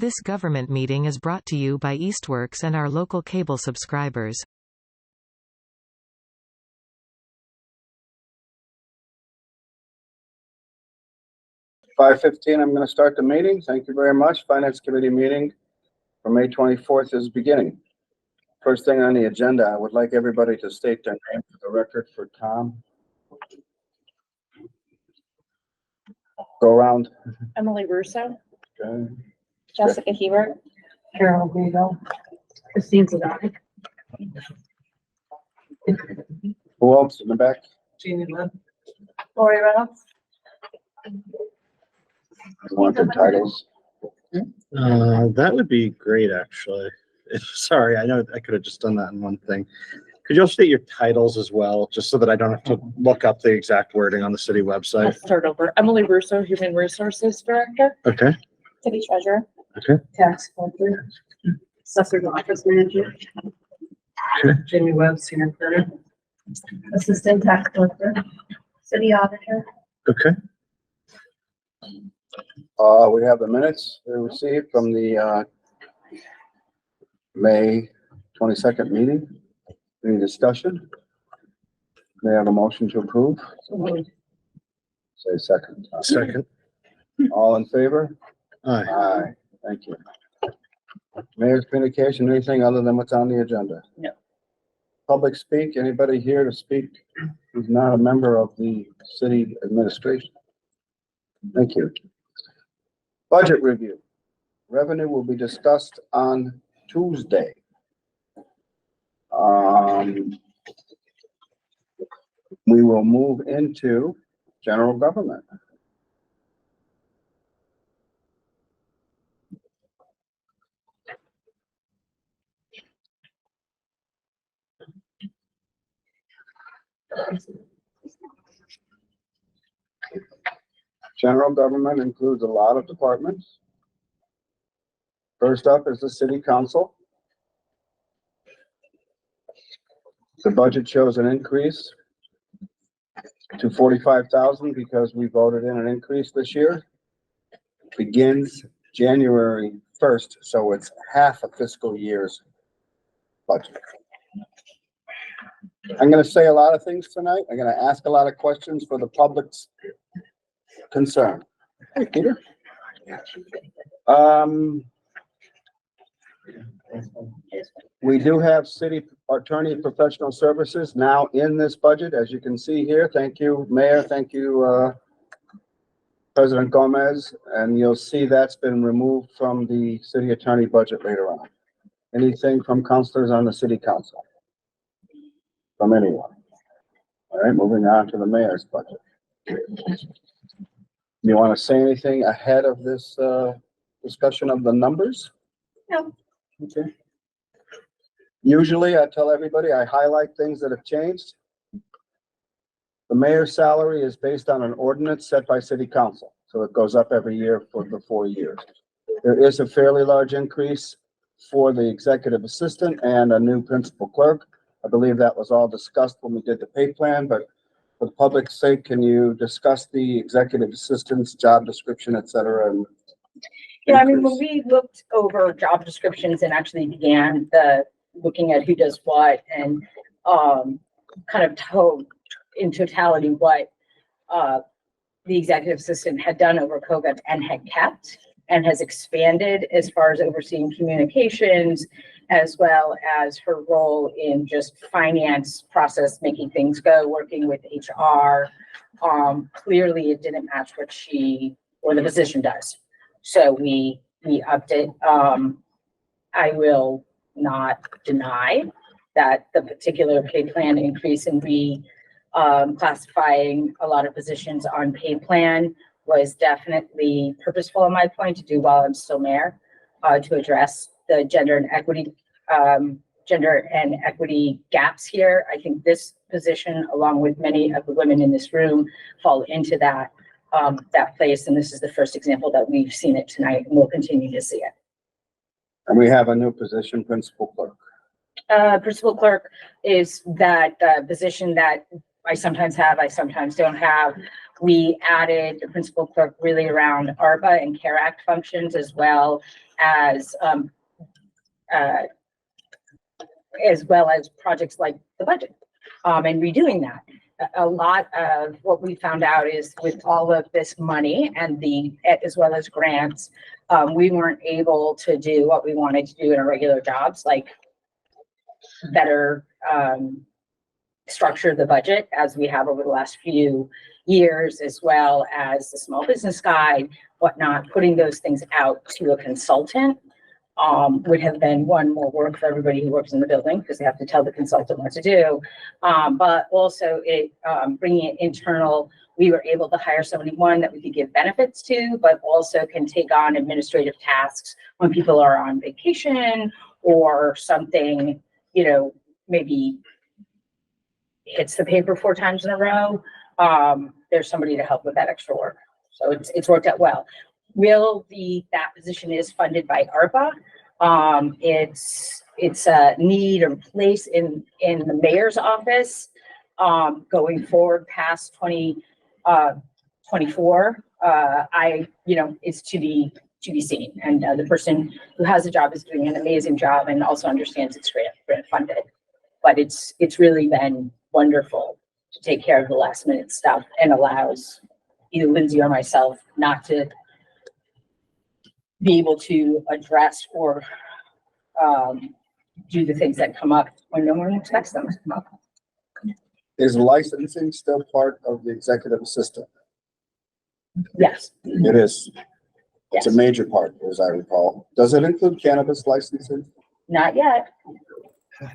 This government meeting is brought to you by Eastworks and our local cable subscribers. (5:15). I'm going to start the meeting. Thank you very much. Finance Committee meeting for May 24th is beginning. First thing on the agenda, I would like everybody to state their name for the record for Tom. Go around. Emily Russo, Okay. Jessica Hebert, Carol Greenville, Christine Zadonic, Who else in the back? Jeannie Lynn, Lori Reynolds. You want the titles? That would be great, actually. Sorry, I know I could have just done that in one thing. Could you also state your titles as well, just so that I don't have to look up the exact wording on the city I'll website? start over. Emily Russo, Human Resources Director, Okay. City Treasurer. Okay. Tax Collector, Assessor's Office Manager. Okay. Jamie Webb, Senior Clerk, Assistant Tax Collector, City Auditor. Okay. We have the minutes we received from the May 22nd meeting. Any discussion? May I have a motion to approve? Say second. Second. All in favor? Aye. Aye. Thank you. Mayor's communication, anything other than what's on the agenda? No. Public speak, anybody here to speak who's not a member of the city administration? Thank you. Budget review. Revenue will be discussed on Tuesday. We will move into general government. General government includes a lot of departments. First up is the city council. The budget shows an increase to 45,000 because we voted in an increase this year. Begins January 1st, so it's half a fiscal year's budget. I'm going to say a lot of things tonight. I'm going to ask a lot of questions for the public's concern. Hey, Peter. We do have city attorney professional services now in this budget, as you can see here. Thank you, Mayor. Thank you, President Gomez. And you'll see that's been removed from the city attorney budget later on. Anything from councilors on the city council? From anyone? All right, moving on to the mayor's budget. You want to say anything ahead of this discussion of the numbers? No. Okay. Usually I tell everybody I highlight things that have changed. The mayor's salary is based on an ordinance set by city council. So it goes up every year for the 4 years. There is a fairly large increase for the executive assistant and a new principal clerk. I believe that was all discussed when we did the pay plan, but for the public's sake, can you discuss the executive assistant's job description, et cetera? And yeah, I mean, when we looked over job descriptions and actually began looking at who does what and kind of told in totality what the executive assistant had done over COVID and had kept and has expanded as far as overseeing communications, as well as her role in just finance process, making things go, working with HR. Clearly it didn't match what she or the position does. So we upped it. I will not deny that the particular pay plan increase and classifying a lot of positions on pay plan was definitely purposeful on my point to do while I'm still mayor, to address the gender and equity gaps here. I think this position, along with many of the women in this room, fall into that place. And this is the first example that we've seen it tonight, and we'll continue to see it. And we have a new position, principal clerk. Principal clerk is that position that I sometimes have, I sometimes don't have, We added the principal clerk really around ARPA and CARE Act functions as well as projects like the budget, and redoing that. A lot of what we found out is with all of this money and as well as grants, we weren't able to do what we wanted to do in our regular jobs, like better structure the budget as we have over the last few years, as well as the small business guide, whatnot. Putting those things out to a consultant would have been one, more work for everybody who works in the building because they have to tell the consultant what to do. But also bringing it internal, we were able to hire somebody, one, that we could give benefits to, but also can take on administrative tasks when people are on vacation or something, maybe hits the paper 4 times in a row. There's somebody to help with that extra work. So it's worked out well. That position is funded by ARPA. It's a need or place in the mayor's office, going forward past 2024. It's to be seen. And the person who has the job is doing an amazing job and also understands it's grant funded. But it's really been wonderful to take care of the last minute stuff and allows either Lindsay or myself not to be able to address or do the things that come up when no one expects them to come up. Is licensing still part of the executive assistant? Yes. It is. It's a Yes. major part, as I recall. Does it include cannabis licensing? Not yet.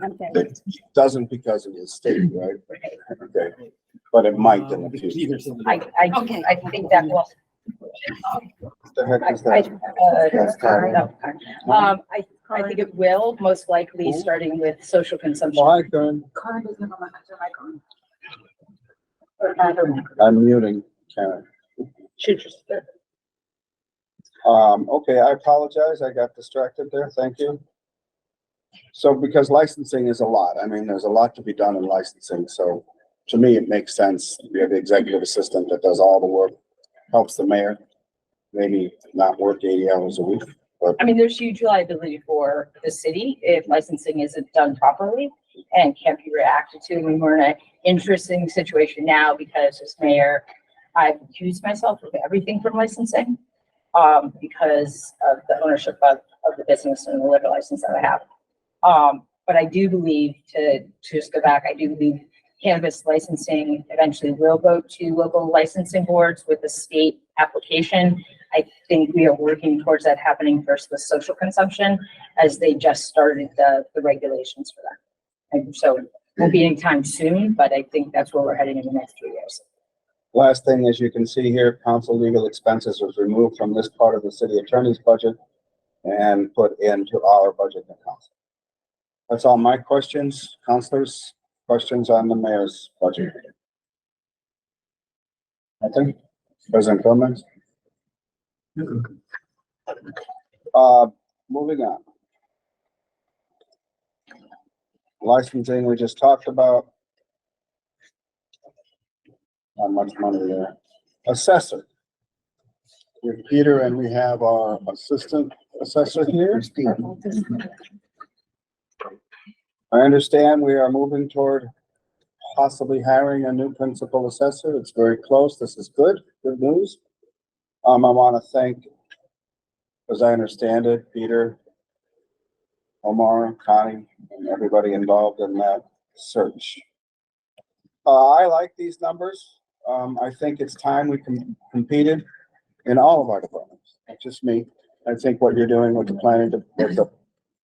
It doesn't because of the state, right? Okay, but it might in the future. I think that will. What the heck is I that? think it will, most likely starting with social consumption. Why, Karen? I'm muting Karen. Okay, I apologize. I got distracted there. Thank you. So because licensing is a lot, I mean, there's a lot to be done in licensing. So to me, it makes sense. We have the executive assistant that does all the work, helps the mayor, maybe not work 80 hours a week. But I mean, there's huge liability for the city if licensing isn't done properly and can't be reacted to. We were in an interesting situation now because as mayor, I've accused myself of everything from licensing because of the ownership of the business and the liquor license that I have. But I do believe, to just go back, I do believe cannabis licensing eventually will go to local licensing boards with the state application. I think we are working towards that happening first with social consumption as they just started the regulations for that. And so it won't be anytime soon, but I think that's where we're heading in the next 3 years. last thing, as you can see here, council legal expenses was removed from this part of the city attorney's budget and put into our budget and council. That's all my questions. Councilors, questions on the mayor's budget? I think President Gomez. Moving on. Licensing, we just talked about. Not much money there. Assessor. We have Peter and we have our assistant assessor here. I understand we are moving toward possibly hiring a new principal assessor. It's very close. This is good news. I want to thank, as I understand it, Peter, Omar, Connie, and everybody involved in that search. I like these numbers. I think it's time we competed in all of our departments. Not just me. I think what you're doing with the planning, with the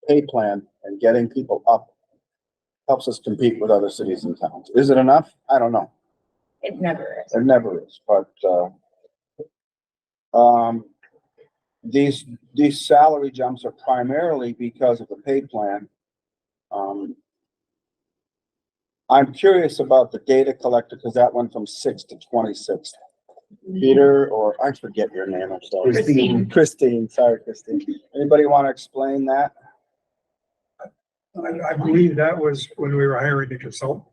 pay plan and getting people up helps us compete with other cities and towns. Is it enough? I don't know. It never is. It never is, but, these salary jumps are primarily because of the pay plan. I'm curious about the data collector, because that went from 6 to 26. Peter, or I forget your name, I'm sorry. Christine, sorry, Christine. Anybody want to explain that? I believe that was when we were hiring a consultant.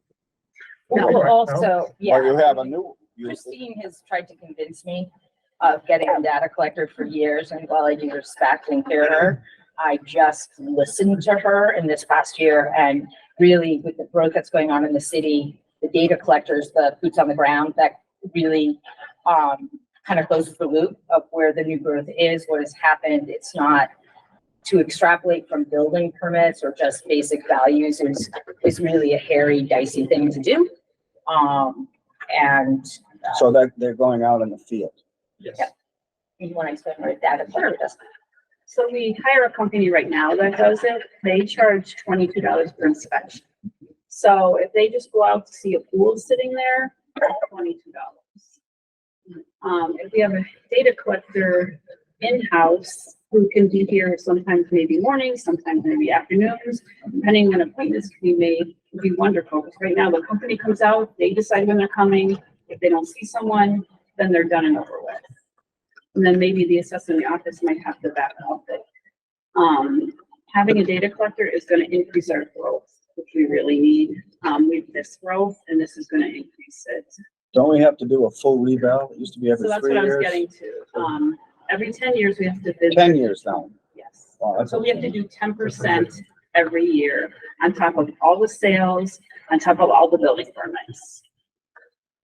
No, also, Or you yeah, have a new beautiful. Christine has tried to convince me of getting a data collector for years, and while I do respect and hear her, I just listened to her in this past year, and really with the growth that's going on in the city, the data collectors, the boots on the ground, that really kind of closes the loop of where the new growth is, what has happened. It's not to extrapolate from building permits or just basic values is really a hairy, dicey thing to do. And So that they're going out in the field. Yes. Yeah. you want to explain what a data collector does? So we hire a company right now that does it. They charge $22 per inspection. So if they just go out to see a pool sitting there, $22. If we have a data collector in-house who can be here sometimes maybe mornings, sometimes maybe afternoons, depending on appointments we made, would be wonderful. Because right now the company comes out, they decide when they're coming. If they don't see someone, then they're done and over with. And then maybe the assessor in the office might have to back up it. Having a data collector is going to increase our growth, which we really need. We've missed growth, and this is going to increase it. Don't we have to do a full reval? It used to be So every that's 3 what I was years. getting to. Every 10 years, we have to visit. 10 years now. Yes. Wow, that's So we have to do 10% every year on top of all the sales, on top of all the building permits.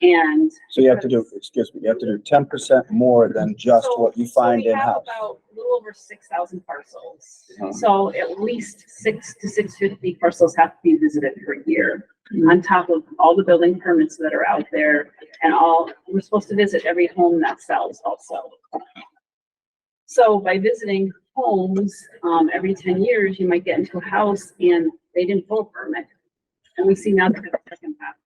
And So you have to do, excuse me, you have to do 10% more than just So- what you find we have in-house. about a little over 6,000 parcels. Uh-huh. So at least 6 to 650 parcels have to be visited per year, on top of all the building permits that are out there. And we're supposed to visit every home that sells also. So by visiting homes, every 10 years, you might get into a house and they didn't pull a permit. And we see now the second bathroom.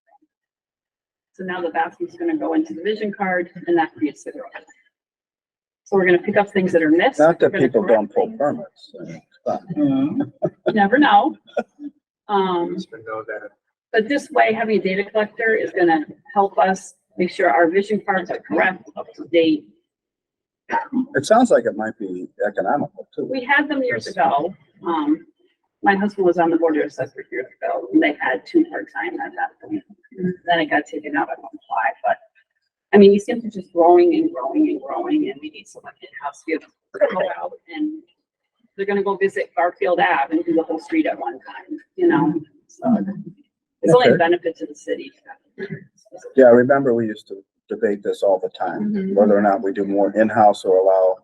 So now the bathroom's gonna go into the vision card, and that creates the growth. So we're gonna pick up things that are missed. Not that We're gonna people don't correct pull things. permits. You never know. Just to know that. But this way, having a data collector is gonna help us make sure our vision cards are correct, up to date. It sounds like it might be economical too. We had them years ago. My husband was on the board of assessors years ago, and they had 2 part-time at that point. Then it got taken out at 1.5, but I mean, these things are just growing and growing and growing, and we need someone in-house to be able to go out, and they're gonna go visit Garfield Ave and do the whole street at one time, you know? So it's only a Okay. benefit to the city. Yeah, I remember we used to debate this all the time, Mhm. whether or not we do more in-house or allow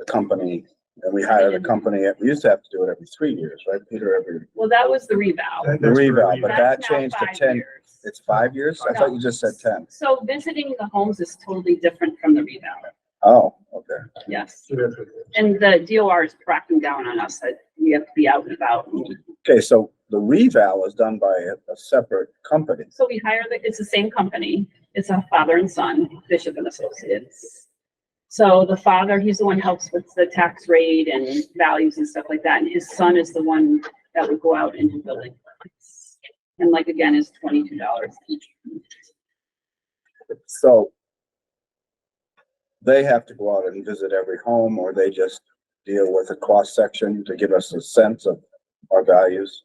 the company. And we hired a company, we used to have to do it every 3 years, right, Peter? Well, that was the revow. The That's for reval, but that That's now changed to 5 10. years. It's 5 years? I thought you just said 10. So visiting the homes is totally different from the revow, Oh, okay. yes. So that's what it is. And the DOR is cracking down on us that we have to be out and about. Okay, so the reval is done by a separate company. So we hire it's the same company. It's a father and son, Bishop and Associates. So the father, he's the one who helps with the tax rate and values and stuff like that. And his son is the one that would go out and do building permits. And like, again, is $22 each. So they have to go out and visit every home, or they just deal with a cross section to give us a sense of our values?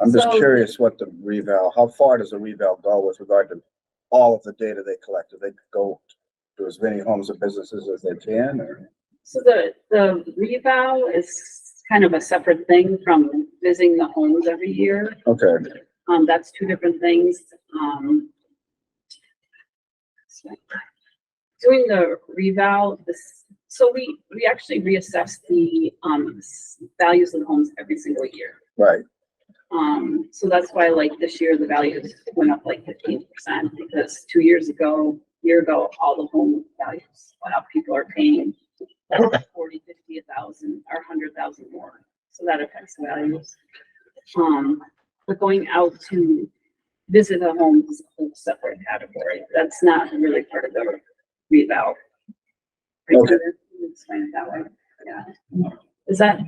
I'm just So- curious what the reval, how far does the reval go with regard to all of the data they collect? Do they go to as many homes and businesses as they can, or? So the revow is kind of a separate thing from visiting the homes every year. Okay, That's 2 different things. Doing the revow, so we actually reassess the, values of the homes every single year. right. So that's why like this year, the values went up like 15% because 2 years ago, year ago, all the home values went up. People are paying 40, 50, 1,000 or 100,000 more. So that affects the values. But going out to visit a home is a whole separate category. That's not really part of the revow. Okay. Explain it that way. Yeah. Is that?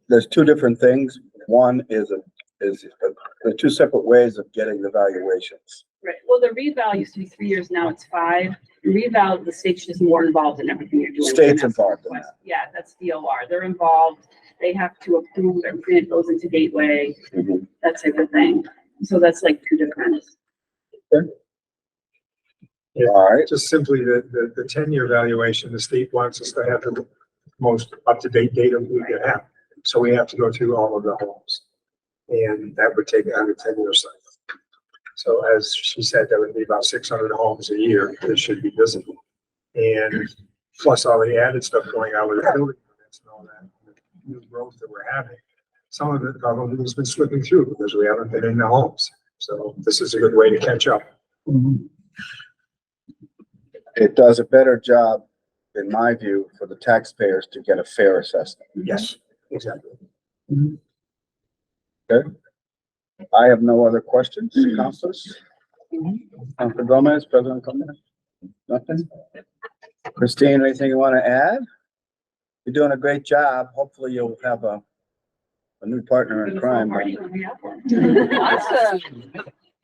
There's 2 different things. One is there are 2 separate ways of getting the valuations. Right, well, the reval used to be 3 years, now it's 5. Reval, the state's just more involved in everything you're doing. State's involved in that. Yeah, that's DOR, they're involved, they have to approve everything that goes into Gateway, Mhm. that type of thing. So that's like 2 different. All right, Just simply the 10-year valuation, the state wants us to have the most up-to-date data we can have. So we have to go through all of the homes. And that would take on a 10-year cycle. So as she said, that would be about 600 homes a year that should be visible. And plus all the added stuff going on with the building permits and all that, the new growth that we're having. Some of it probably has been slipping through because we haven't been in the homes. So this is a good way to catch up. it does a better job, in my view, for the taxpayers to get a fair assessment. Yes, exactly. Okay. I have no other questions, councilors? Councilor Gomez, President Gomez? Nothing? Christine, anything you want to add? You're doing a great job. Hopefully you'll have a new partner in crime. Awesome.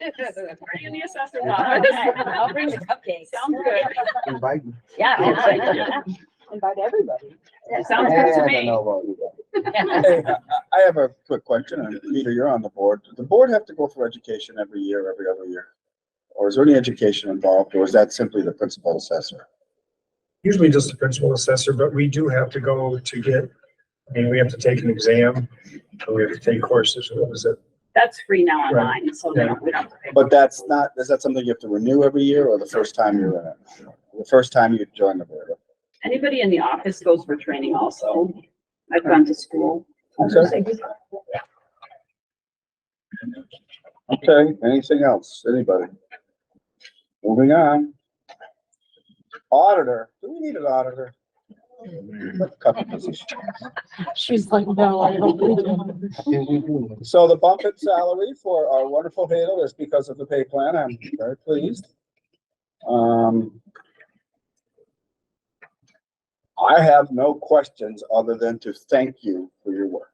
Bring in the assessor's office. I'll bring the cupcakes. Sounds good. Invite. Yeah. Invite everybody. Sounds good to I me. don't know about you guys. Hey, I have a quick question, and Peter, you're on the board. Does the board have to go for education every year, every other year? Or is there any education involved, or is that simply the principal assessor? Usually just the principal assessor, but we do have to go to get, we have to take an exam. And we have to take courses. What was it? That's free now online, so we don't have to pay. But that's not, is that something you have to renew every year, or the first time you're in it? The first time you join the board? Anybody in the office goes for training also. I've gone to school. Okay. Okay, anything else? Anybody? Moving on. Auditor, do we need an auditor? Cut the position. She's like, no, I don't believe it. So the bump in salary for our wonderful Hadel is because of the pay plan. I'm very pleased. I have no questions other than to thank you for your work.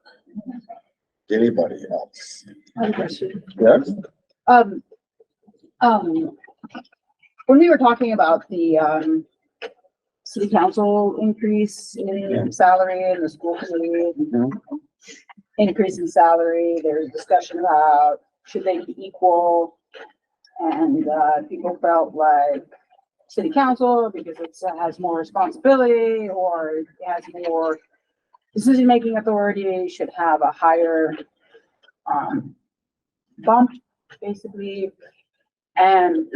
Anybody else? Yes? When we were talking about the, city council increase in salary and the school committee increase in salary, there's discussion about should they be equal? And, people felt like city council, because it has more responsibility or it has more decision-making authority, should have a higher, bump, basically. And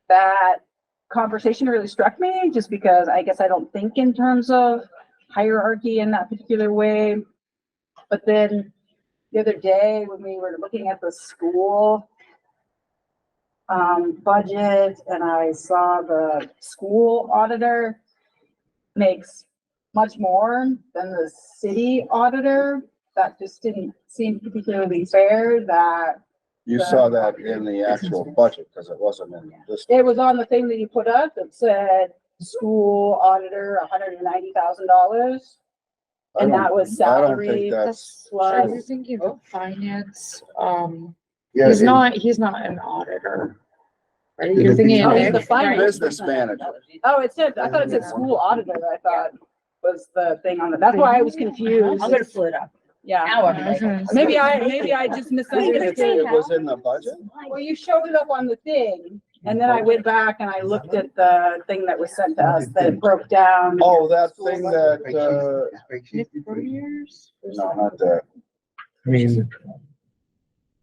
that conversation really struck me, just because I guess I don't think in terms of hierarchy in that particular way. But then the other day when we were looking at the school budget, and I saw the school auditor makes much more than the city auditor, that just didn't seem particularly fair. That You saw that in the actual budget, because it wasn't in this. it was on the thing that you put up that said school auditor, $190,000. And that was I don't think salary that's. plus. You're thinking of finance, Yeah, he's in not an auditor. Right, you're the thinking Oh, of he's the Nick, finance. right? Business manager. Oh, it said, I thought it said school auditor, I thought was the thing on it. That's why I was confused. I'm gonna pull it up. Yeah. Now I'm like. Maybe I just It misunderstood. was in the budget? Well, you showed it up on the thing, and then I went back and I looked at the thing that was sent to us that it broke down. Oh, that thing that, Nick Warriors? no, not that. I mean,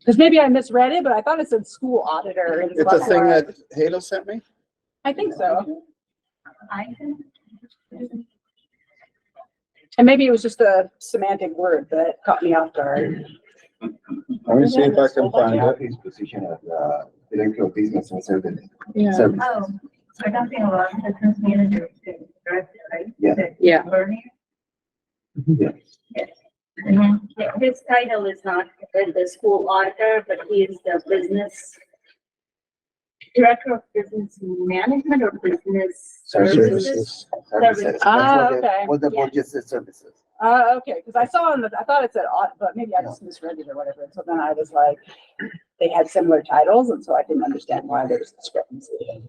Cause maybe I misread it, but I thought it said school auditor. and It's the thing that Hadel sent me? I think so. I can. And maybe it was just a semantic word that caught me off guard. Let me see if I can find it. His position as director of business and service. Yeah, Service. Oh, we're talking about business manager, director, right? Yeah. yeah. Bernie? Yeah. His title is not the school auditor, but he is the business director of business management or business services. Services. Ah, okay. What the Yeah. budget says services. Okay, cause I saw I thought it said audit, but maybe I just misread it or whatever. So then I was like, they had similar titles, and so I didn't understand why there was discrepancy.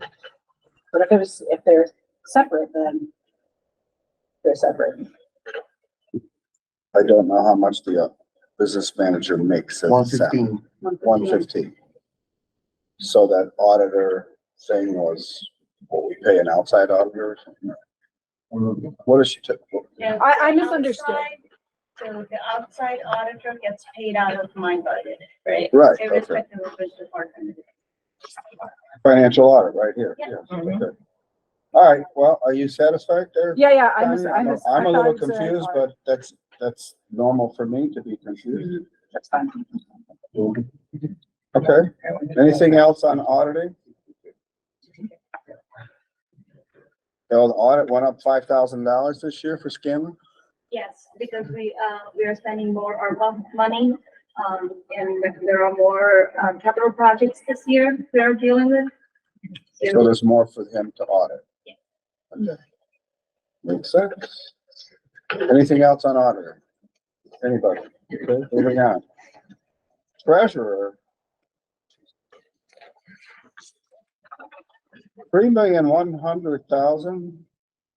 But if they're separate, then they're separate. I don't know how much the business manager makes. 115. 115. So that auditor thing was what we pay an outside auditor or something? What is she typical? Yeah, I misunderstood. outside- So the outside auditor gets paid out of my budget, right? Right, okay. Irrespective of which department. Financial audit right here. Yeah. Yes, okay. All right, well, are you satisfied there? Yeah, Connie? I'm a I little thought it said confused, audit. but that's normal for me to be confused. That's fine. Okay, anything else on auditing? The audit went up $5,000 this year for Scanlon? Yes, because we are spending more ARPA money, and there are more, capital projects this year we are dealing with. So there's more for him to audit? Yeah. Okay. Makes sense. Anything else on auditing? Anybody? Okay, moving on. Treasurer. $3,100,000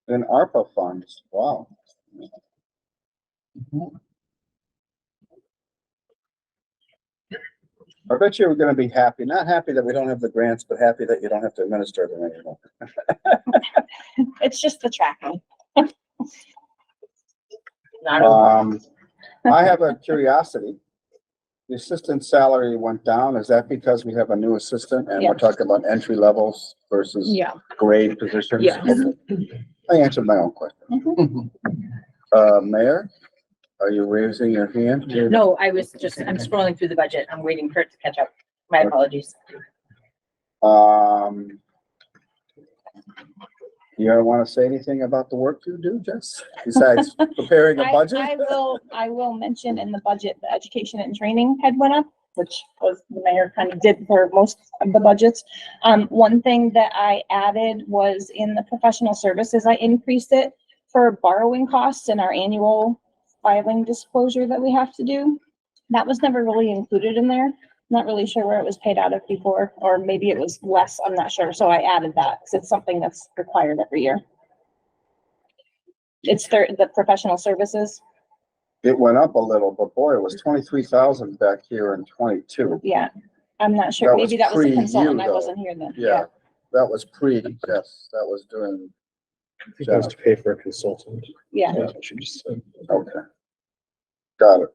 in ARPA funds. Wow. I bet you were gonna be happy, not happy that we don't have the grants, but happy that you don't have to administer them anymore. It's just the tracking. I have a curiosity. The assistant salary went down. Is that because we have a new assistant and we're Yes. talking about entry levels versus Yeah. grade positions? Yeah. Okay. I answered my own question. Mayor, are you raising your hand? No, I'm scrolling through the budget. I'm waiting for it to catch up. My apologies. You don't want to say anything about the work you do, Jess, besides preparing a budget? I will mention in the budget, the education and training had went up, which was the mayor kind of did for most of the budgets. One thing that I added was in the professional services, I increased it for borrowing costs in our annual filing disclosure that we have to do. That was never really included in there. Not really sure where it was paid out of before, or maybe it was less, I'm not sure. So I added that because it's something that's required every year. It's the professional services. It went up a little, but boy, it was 23,000 back here in 22. Yeah, I'm not sure. That was Maybe that was the pre-you, consultant. I though. wasn't here then. Yeah, that was yes, that was doing, I think that was to pay for a consultant. Yeah. That's what you just said. okay. Got it.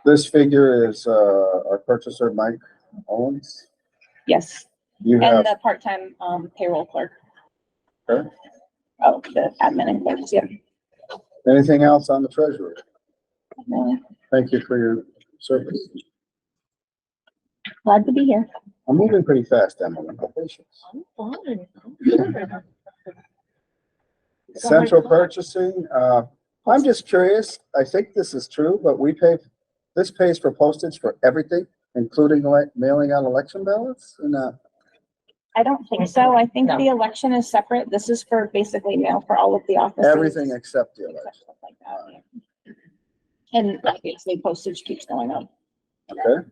This figure is, our purchaser, Mike Owens. Yes. You And have, the part-time payroll clerk. Okay. Oh, the admin and clerks, yeah. anything else on the treasurer? Really. Thank you for your service. Glad to be here. I'm moving pretty fast, Emily. Have patience. Central purchasing, I'm just curious. I think this is true, but this pays for postage for everything, including mailing out election ballots and, I don't think so. I think the election is separate. This is for basically mail for all of the offices. everything except the Except election. stuff like that, yeah. And obviously postage keeps going up. Okay?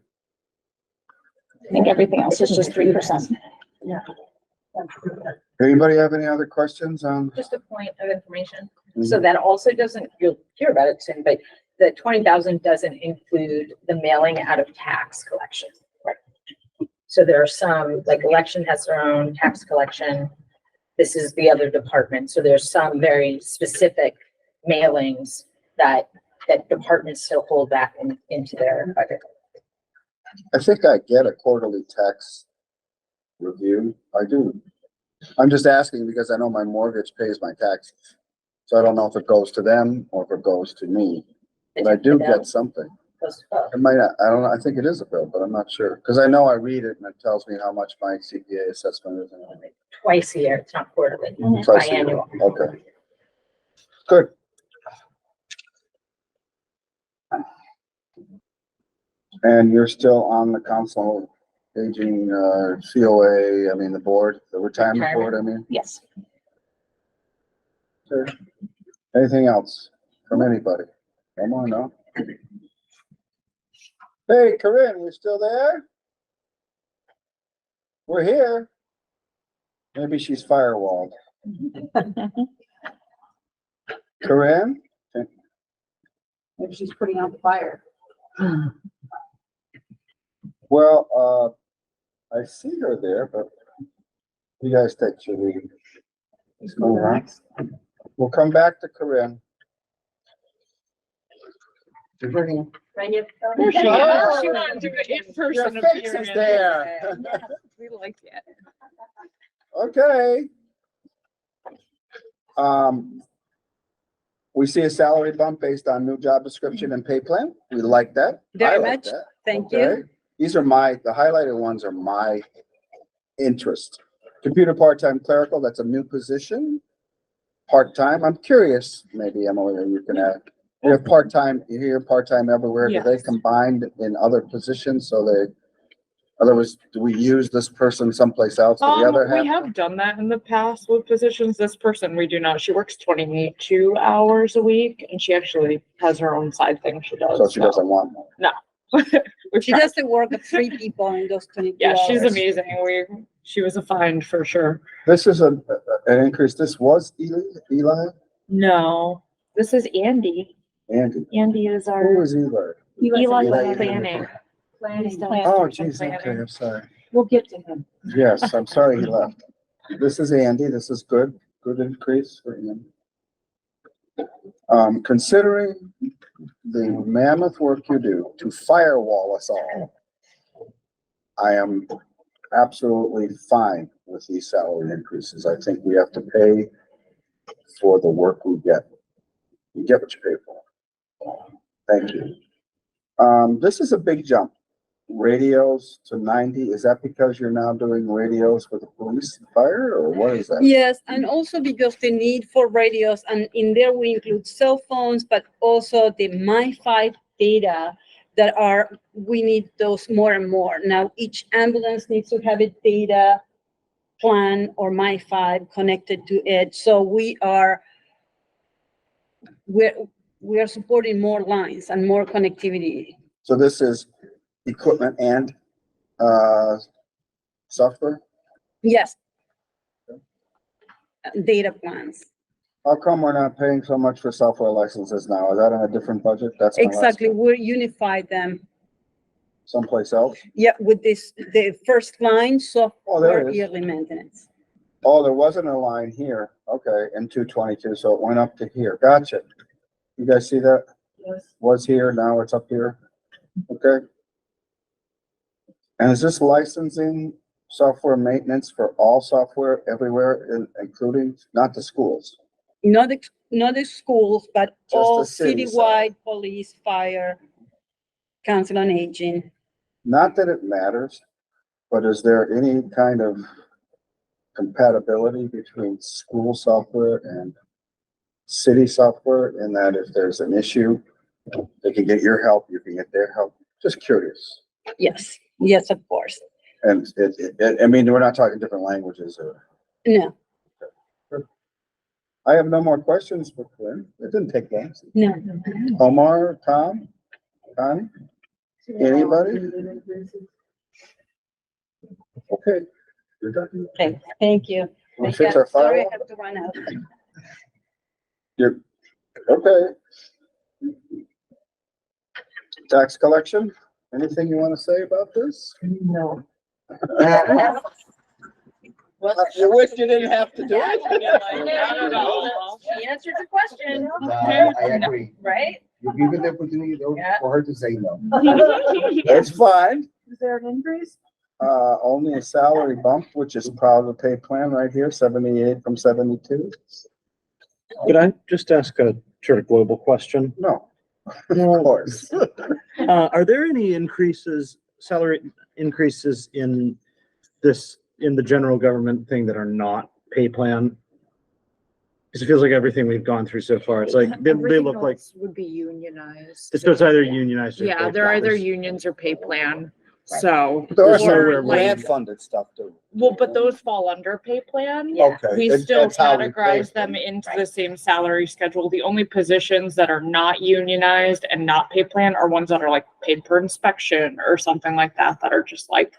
I think everything else is just 3%. Anybody have any other questions on? Just a point of information. So that also doesn't, you'll hear about it soon, but the 20,000 doesn't include the mailing out of tax collection. Right. So there are some, like election has their own tax collection. This is the other department. So there's some very specific mailings that departments still hold back into their budget. I think I get a quarterly tax review. I do. I'm just asking because I know my mortgage pays my taxes. So I don't know if it goes to them or if it goes to me, but I do get something. It might not, I don't know. I think it is a bill, but I'm not sure. Cause I know I read it and it tells me how much my CPA assessment is. Twice a year. It's not quarterly, Twice a year. biannual. Okay. Good. And you're still on the council aging, COA, I mean, the board, the retirement board, I mean. Yes. Sure. Anything else from anybody? Come on now. Hey, Corinne, you still there? We're here. Maybe she's firewalled. Corinne? Maybe she's putting out the fire. Well, I see her there, but You guys take, should we? Let's move on. We'll come back to Corinne. Right here. There she is. She wanted to do it in Your person. face is there. We like it. Okay. We see a salary bump based on new job description and pay plan. We like that. Very I like much. that. Thank Okay. you. These are the highlighted ones are my interest. Computer part-time clerical, that's a new position. Part-time, I'm curious, maybe Emily, you can add. You have part-time, you hear part-time everywhere. Do they Yes. combined in other positions? So they, otherwise, do we use this person someplace else? Do the other We half? have done that in the past with positions. This person, we do not. She works 22 hours a week and she actually has her own side thing she does. So she doesn't want more. We've She tried. does the work of 3 people in those 22 Yeah, she's hours. amazing. She was a find for sure. This is an increase. This was Eli, No, this is Andy. Andy. Andy is Who our was Eli? Eli Eli. planning. He's done Oh, some geez, okay, planning. I'm sorry. We'll get to him. Yes, I'm sorry he left. This is Andy. This is good increase for him. Considering the mammoth work you do to firewall us all, I am absolutely fine with these salary increases. I think we have to pay for the work we get. You get what you pay for. Thank you. This is a big jump. Radios to 90, is that because you're now doing radios for the police and fire, or what is that? Yes, and also because the need for radios, and in there we include cell phones, but also the Mi-Fi data we need those more and more. Now, each ambulance needs to have a data plan or Mi-Fi connected to it. So we are supporting more lines and more connectivity. So this is equipment and software? Yes. Data plans. How come we're not paying so much for software licenses now? Is that in a different budget? That's my last Exactly. one. We're unified them. Someplace else? Yeah, with the first line Oh, there software it is. yearly maintenance. Oh, there wasn't a line here. Okay, in 222, so it went up to here. Gotcha. You guys see that? Yes. Was here, now it's up here. Okay. And is this licensing software maintenance for all software everywhere, including, not the schools? Not the schools, but the all city citywide, police, fire, council on aging. Not that it matters, but is there any kind of compatibility between school software and city software, in that if there's an issue, they can get your help, you can get their help? Just curious. Yes, yes, of course. And I mean, we're not talking different languages or. No, I have no more questions for Quinn. It didn't take long. no. Omar, Tom, Connie, anybody? Okay. You're done. Okay, thank you. Wanna fix our Sorry, I firewall? have to run out. You're, okay. Tax collection, anything you want to say about this? No. You wish you didn't have to do it? Not at all. She answered your question, I agree. right? You give it the opportunity Yeah. for her to say no. That's fine. Is there an increase? Only a salary bump, which is proud of the pay plan right here, 78 from 72. Could I just ask a sort of global question? No, of course. Are there any salary increases in the general government thing that are not pay plan? Because it feels like everything we've gone through so far, it's like, they look like, Would be unionized. it's either unionized or. Yeah, pay they're plan. either unions or pay plan. So, There are There's some nowhere grant where- funded stuff too. well, but those fall under pay plan. Yeah. Okay. We it- still that's how we pay categorize for them it. into the same salary schedule. The only positions that are not unionized and not pay plan are ones that are like paid per inspection or something like that are just like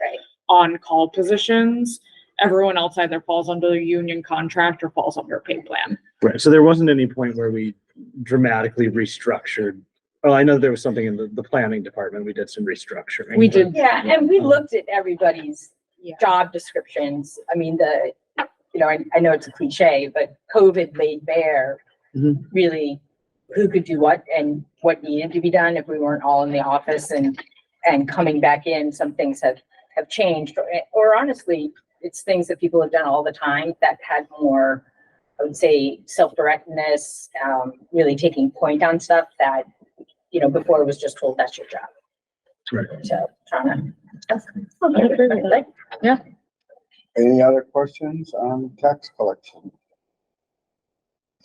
on-call positions. Everyone else either falls under the union contract or falls under pay plan. Right, so there wasn't any point where we dramatically restructured. Oh, I know there was something in the planning department, we did some restructuring. We but- did. Yeah, and we looked at everybody's Yeah. job descriptions. I mean, the you know, I know it's a cliche, but COVID laid bare Mhm. really who could do what and what needed to be done if we weren't all in the office and coming back in, some things have changed, or honestly, it's things that people have done all the time that had more, I would say, self-directness, really taking point on stuff that, you know, before it was just told that's your job. Right. So trying to. Yeah. Any other questions on tax collection?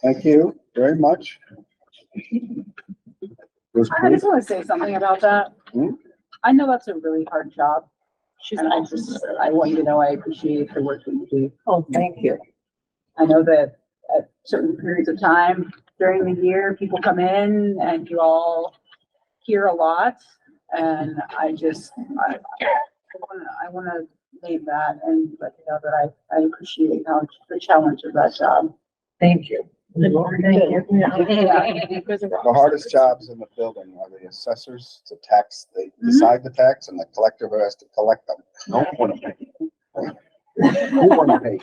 Thank you very much. Was I just want to say something about that. Hmm? I know that's a really hard job. She's And awesome. I want you to know I appreciate the work that you do. Oh, thank you. I know that at certain periods of time during the year, people come in and you all hear a lot. And I wanna name that and let you know that I appreciate how the challenge of that job. Thank you. the hardest jobs in the building are the assessors, the tax, they decide the tax, and the collector who has to collect them. No one to pay. Who want to pay?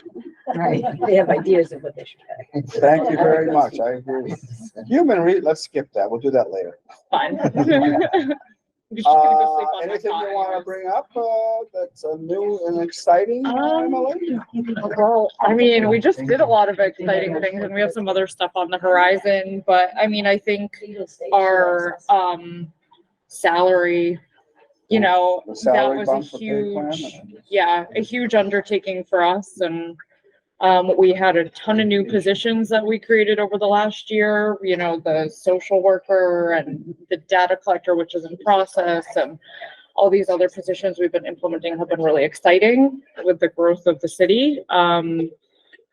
Right, they have ideas of what they should pay. Thank you very much. I agree. Let's skip that. We'll do that later. Fine. I'm just gonna go sleep on my Anything cot you want to anyways. bring up, that's new and exciting, Emily? Well, I mean, we just did a lot of exciting things and we have some other stuff on the horizon, but I mean, I think our, salary, you know, The that salary was a bump, the pay plan? huge, yeah, a huge undertaking for us and we had a ton of new positions that we created over the last year, you know, the social worker and the data collector, which is in process, and all these other positions we've been implementing have been really exciting with the growth of the city.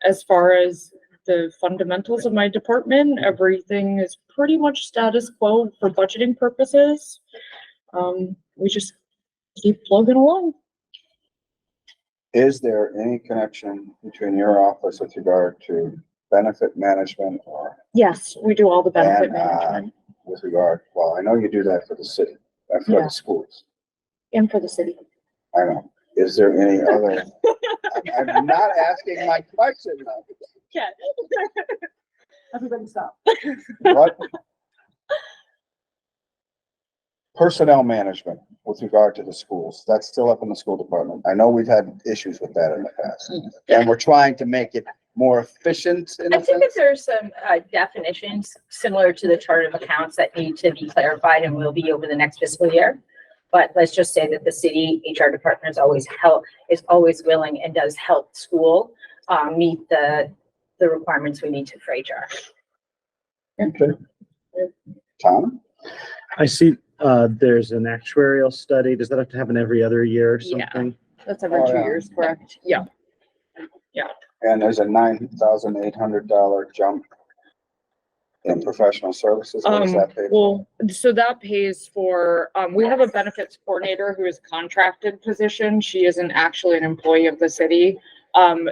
As far as the fundamentals of my department, everything is pretty much status quo for budgeting purposes. We just keep plugging along. Is there any connection between your office with regard to benefit management or Yes, we do all the benefit And, management with regard, well, I know you do that for the city, for Yeah. the schools. and for the city. I know. Is there any other? I'm not asking my question now. Yeah. Everybody stop. What? Personnel management with regard to the schools, that's still up in the school department. I know we've had issues with that in the past. And we're trying to make it more efficient in I a think that sense. there's some definitions similar to the chart of accounts that need to be clarified and will be over the next fiscal year. But let's just say that the city HR department is always willing and does help school meet the requirements we need to for HR. Okay. Tom? I see, there's an actuarial study. Does that have to happen every other year or Yeah. something? That's every Oh, 2 yeah. years, correct? Yeah. And there's a $9,800 jump in professional services. What does that pay for? Well, so that pays for, we have a benefits coordinator who is contracted position. She isn't actually an employee of the city.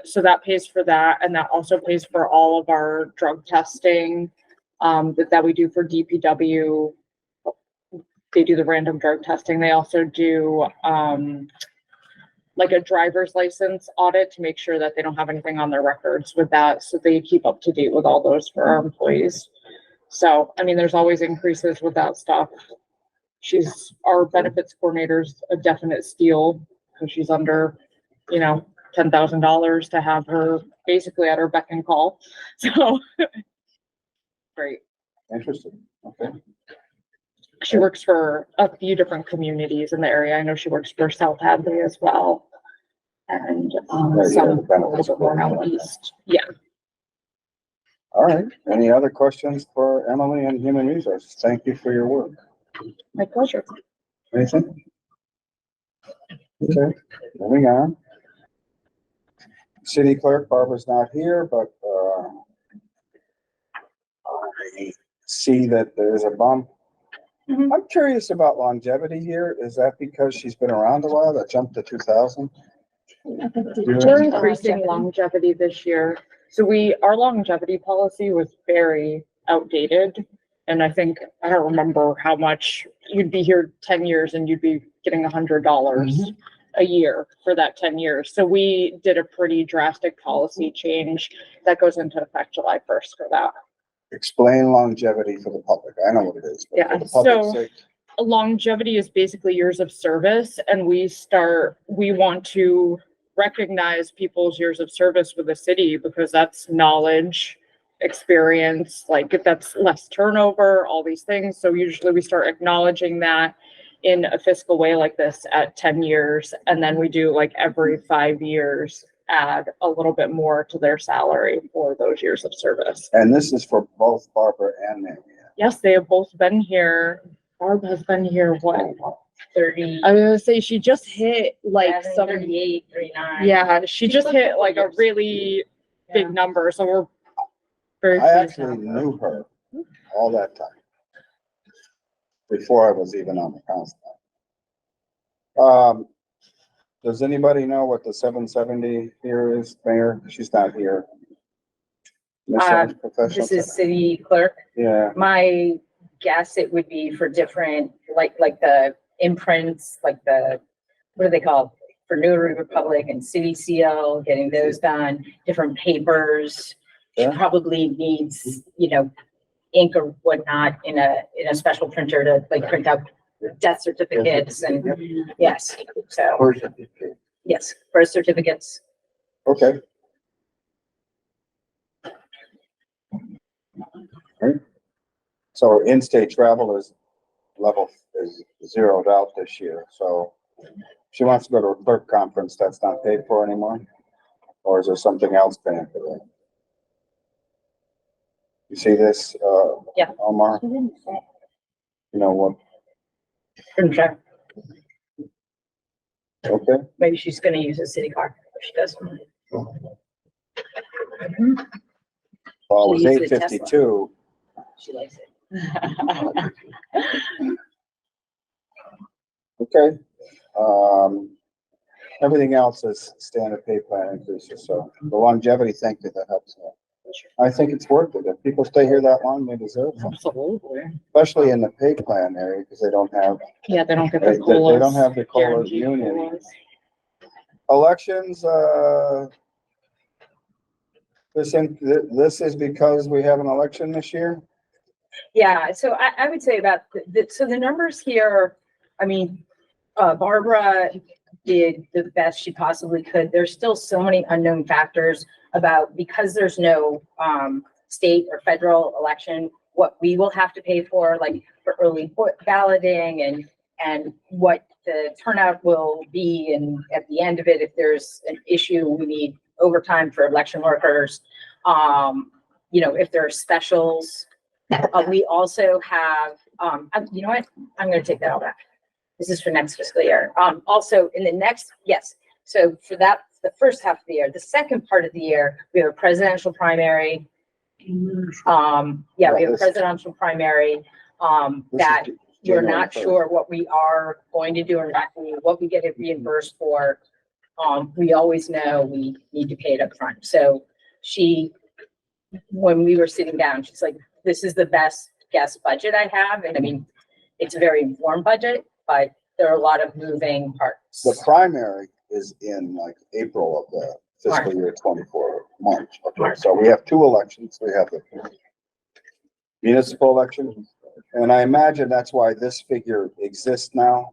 So that pays for that. And that also pays for all of our drug testing, that we do for DPW. They do the random drug testing. They also do, like a driver's license audit to make sure that they don't have anything on their records with that. So they keep up to date with all those for our employees. So, I mean, there's always increases with that stuff. Our benefits coordinator's a definite steal because she's under, you know, $10,000 to have her basically at her beck and call. So, great. Interesting. Okay. She works for a few different communities in the area. I know she works for South Hadley as well. And Yeah, some the benefits a little bit more out east. Yeah. All right. Any other questions for Emily and Human Resources? Thank you for your work. My pleasure. Anything? Okay, moving on. City clerk Barbara's not here, but, I see that there's a bump. Mhm. I'm curious about longevity here. Is that because she's been around a while, that jumped to 2000? We're increasing longevity this year. So our longevity policy was very outdated. And I think, I don't remember how much, you'd be here 10 years and you'd be getting $100. a year for that 10 years. So we did a pretty drastic policy change that goes into effect July 1st for that. Explain longevity for the public. I know what it is. But Yeah, for the public's so- sake, Longevity is basically years of service, and we want to recognize people's years of service with the city because that's knowledge, experience, like if that's less turnover, all these things. So usually we start acknowledging that in a fiscal way like this at 10 years, and then we do like every 5 years add a little bit more to their salary for those years of service. And this is for both Barbara and Mary. Yes, they have both been here. Barb has been here, what, 30, I was gonna say, she just hit like some, 38, 39. yeah, she just hit like a really big number, so we're very. I pleased to actually have her. knew her all that time. Before I was even on the council. Does anybody know what the 770 here is, Mayor? She's not here. This is city clerk. Yeah, My guess it would be for different, like the imprints, like the, what are they called? For Notary Republic and City Seal, getting those done, different papers. She Yeah. probably needs, you know, ink or whatnot in a special printer to like print out death certificates and, yes, so, yes, birth certificates. okay. Right. So in-state travel is zeroed out this year, so she wants to go to a clerk conference that's not paid for anymore? Or is there something else paying for that? You see this, Yeah. Omar? You know what, Printer. okay, Maybe she's gonna use a city car if she doesn't. well, it was She used a Tesla. 8:52. She likes it. Okay, everything else is standard pay plan increases, so the longevity, thank you, that helps. I think it's worth it. If people stay here that long, they deserve it, Absolutely. especially in the pay plan area, because they don't have, Yeah, they don't get they the COLAs. don't have the COLA guaranteed union. COLAs. Elections, this is because we have an election this year? Yeah, so I would say about so the numbers here, I mean, Barbara did the best she possibly could. There's still so many unknown factors about, because there's no state or federal election, what we will have to pay for, like for early balloting and what the turnout will be. And at the end of it, if there's an issue, we need overtime for election workers. You know, if there are specials, we also have, you know what? I'm going to take that all back. This is for next fiscal year. Also in the next, yes. So for that, the first half of the year, the second part of the year, we have a presidential primary. Yeah, we have a presidential primary, that we're not sure what we are going to do or not, what we get it reimbursed for. We always know we need to pay it up front. So when we were sitting down, she's like, this is the best guess budget I have. And I mean, it's a very warm budget, but there are a lot of moving parts. The primary is in like April of the fiscal year 24, March. Okay, so we have two elections. We have the municipal election, and I imagine that's why this figure exists now,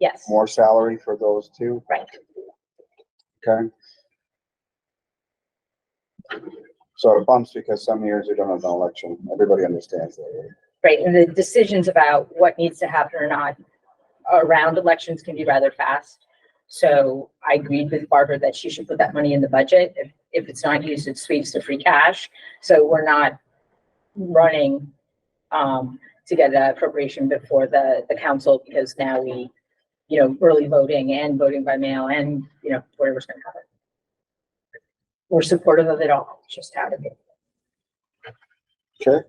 Yes, more salary for those two, right. okay? So it bumps because some years you don't have an election. Everybody understands that, right? Right, and the decisions about what needs to happen or not around elections can be rather fast. So I agreed with Barbara that she should put that money in the budget. If it's not used, it sweeps to free cash. So we're not running to get an appropriation before the council, because now we, you know, early voting and voting by mail and, you know, whatever's gonna happen. We're supportive of it all, it's just how to be. Okay.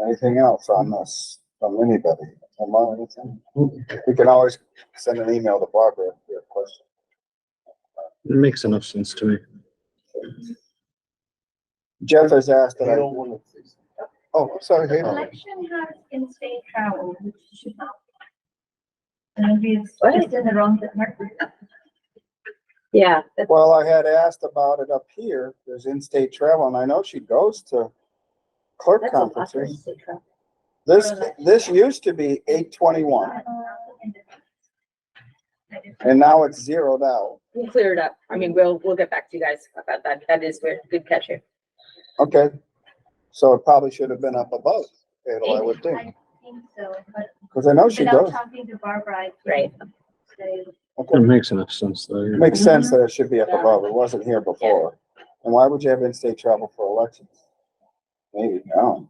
Anything else on this from anybody? Omar, anything? We can always send an email to Barbara if you have a question. It makes enough sense to me. Jeff has asked that oh, I'm sorry, Hayden. Election has in-state travel, which should not. Maybe it's in the wrong department. Yeah, Well, I had asked about it up here. There's in-state travel, and I know she goes to clerk that's a lot for conferences. state travel. This used to be 821, and now it's zeroed out. We'll clear it up. I mean, we'll get back to you guys about that. That is weird. Good catch here. Okay, so it probably should have been up above, I would think, I think so, but because I know she without goes. talking to Barbara, I Right. say, Okay. It makes enough sense though. It makes sense that it should be up above. It wasn't here before. And why would you have in-state travel for elections? Maybe, no.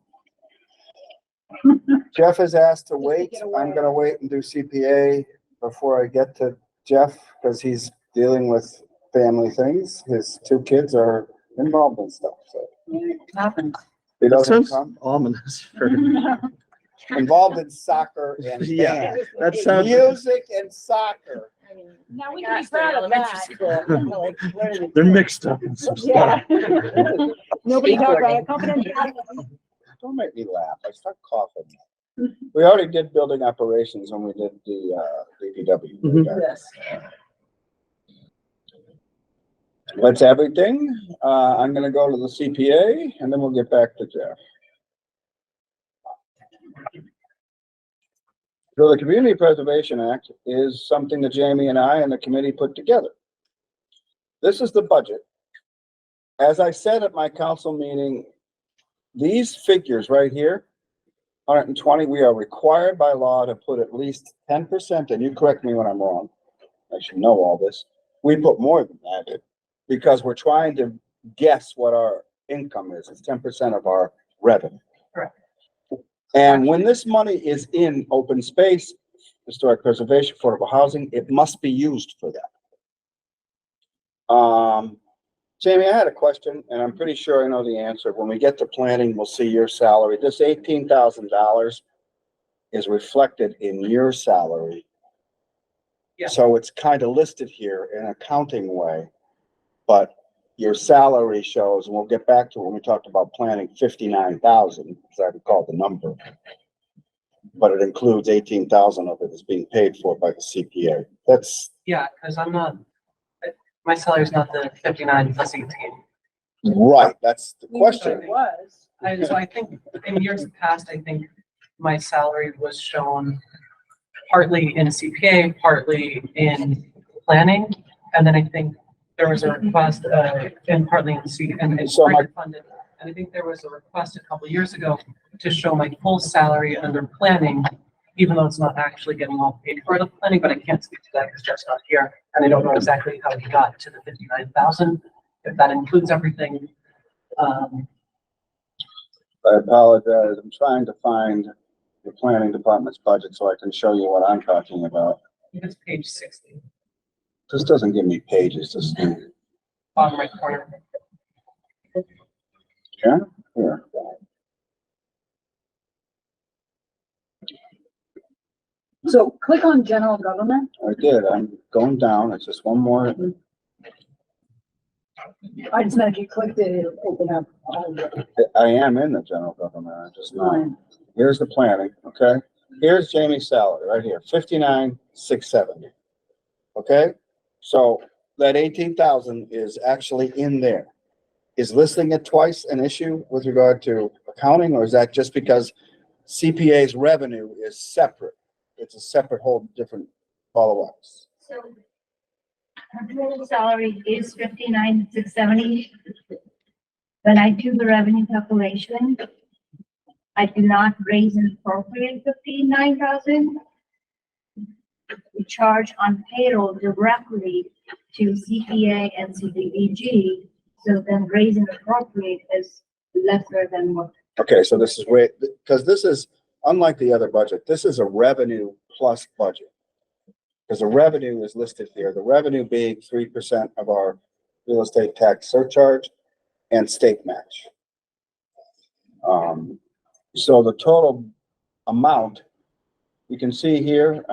Jeff has asked to wait. I'm gonna wait and do CPA before I get to Jeff, because he's dealing with family things. His two kids are involved in stuff, so. He That doesn't sounds come. ominous for, Involved in soccer and yeah, band. that sounds. Music and soccer. Now we Gosh, can be proud they're of that. elementary school. Like, what are they They're doing? mixed up in some Yeah. stuff. Nobody knows Skateboarding. about confidentiality. Don't make me laugh. I start coughing. We already did building operations when we did the DPW. Mhm. Yes. That's everything. I'm gonna go to the CPA and then we'll get back to Jeff. So the Community Preservation Act is something that Jamie and I and the committee put together. This is the budget. As I said at my council meeting, these figures right here, 120, we are required by law to put at least 10%, and you correct me when I'm wrong. I should know all this. We put more than that because we're trying to guess what our income is. It's 10% of our revenue. Correct. And when this money is in open space, historic preservation, affordable housing, it must be used for that. Jamie, I had a question, and I'm pretty sure I know the answer. When we get to planning, we'll see your salary. This $18,000 is reflected in your salary. Yeah. So it's kind of listed here in an accounting way, but your salary shows, and we'll get back to when we talked about planning, 59,000, as I recall the number. But it includes 18,000 of it is being paid for by the CPA. That's Yeah, because I'm not, my salary is not the 59 plus 18. right. That's the question. It was. So I think in years past, I think my salary was shown partly in CPA, partly in planning. And then I think there was a request, and partly in and it's So my- funded. And I think there was a request a couple of years ago to show my full salary under planning, even though it's not actually getting all paid for the planning, but I can't speak to that because Jeff's not here. And I don't know exactly how he got to the 59,000, if that includes everything. I apologize. I'm trying to find the planning department's budget so I can show you what I'm talking about. I think it's page 60, This doesn't give me pages. This bottom right corner. here. So click on general government. I did. I'm going down. It's just one more. I just meant if you clicked it, it'll open up. I am in the general government. I just know. Here's the planning, okay? Here's Jamie's salary right here, 59,670. Okay? So that 18,000 is actually in there. Is listing it twice an issue with regard to accounting, or is that just because CPA's revenue is separate? It's a separate whole different follow-ups. so her total salary is 59,670. When I do the revenue calculation, I do not raise and appropriate 59,000. We charge on payroll directly to CPA and CDBG, so then raise and appropriate is lesser than what. Okay, so this is way, because this is, unlike the other budget, this is a revenue plus budget. Because the revenue is listed here, the revenue being 3% of our real estate tax surcharge and state match. So the total amount, you can see here,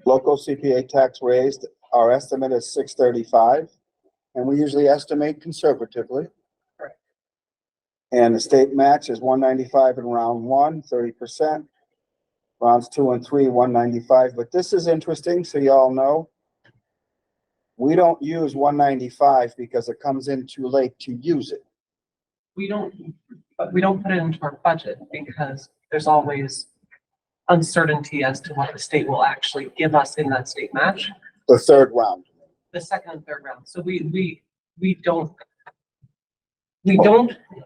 local CPA tax raised, our estimate is 635, and we usually estimate conservatively. Correct. And the state match is 195 in round 1, 30%. Rounds 2 and 3, 195. But this is interesting, so y'all know. We don't use 195 because it comes in too late to use it. We don't put it into our budget because there's always uncertainty as to what the state will actually give us in that state match, The third round. the second and third round. So we don't,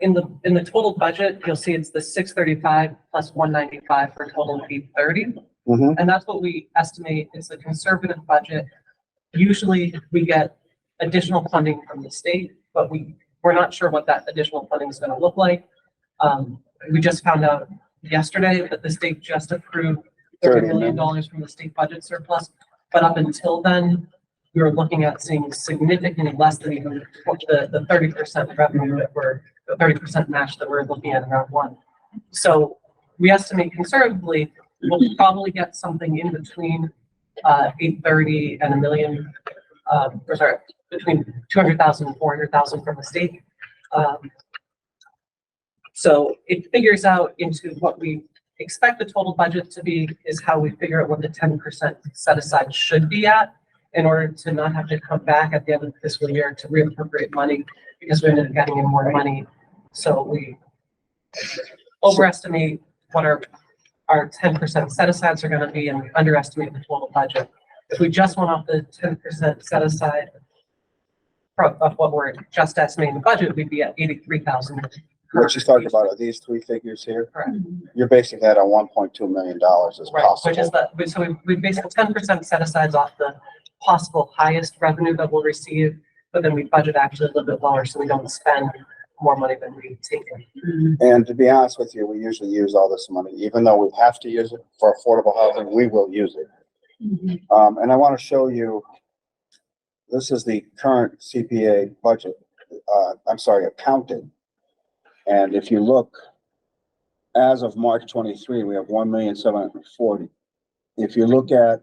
in the total budget, you'll see it's the 635 plus 195 for a total of 830. Mhm. And that's what we estimate is the conservative budget. Usually we get additional funding from the state, but we're not sure what that additional funding is going to look like. We just found out yesterday that the state just approved $30 million from the state budget surplus. But up until then, we were looking at seeing significantly less than even the 30% revenue the 30% match that we're looking at in round 1. So we estimate conservatively, we'll probably get something in between 830 and $1 million, between 200,000 and 400,000 from the state. So it figures out into what we expect the total budget to be is how we figure out what the 10% set aside should be at in order to not have to come back at the end of the fiscal year to reappropriate money because we ended up getting in more money. So we overestimate what our 10% set asides are going to be and we underestimate the total budget. If we just went off the 10% set aside of what we're just estimating the budget, we'd be at 83,000. What she's talking about are these three figures here. Correct. You're basing that on $1.2 million as Right, possible. which is so we based 10% set asides off the possible highest revenue that we'll receive, but then we budget actually a little bit lower so we don't spend more money than we take in. And to be honest with you, we usually use all this money, even though we have to use it for affordable housing, we will use it. And I want to show you, this is the current CPA budget, accounting. And if you look, as of March 23, we have 1,740,000. If you look at,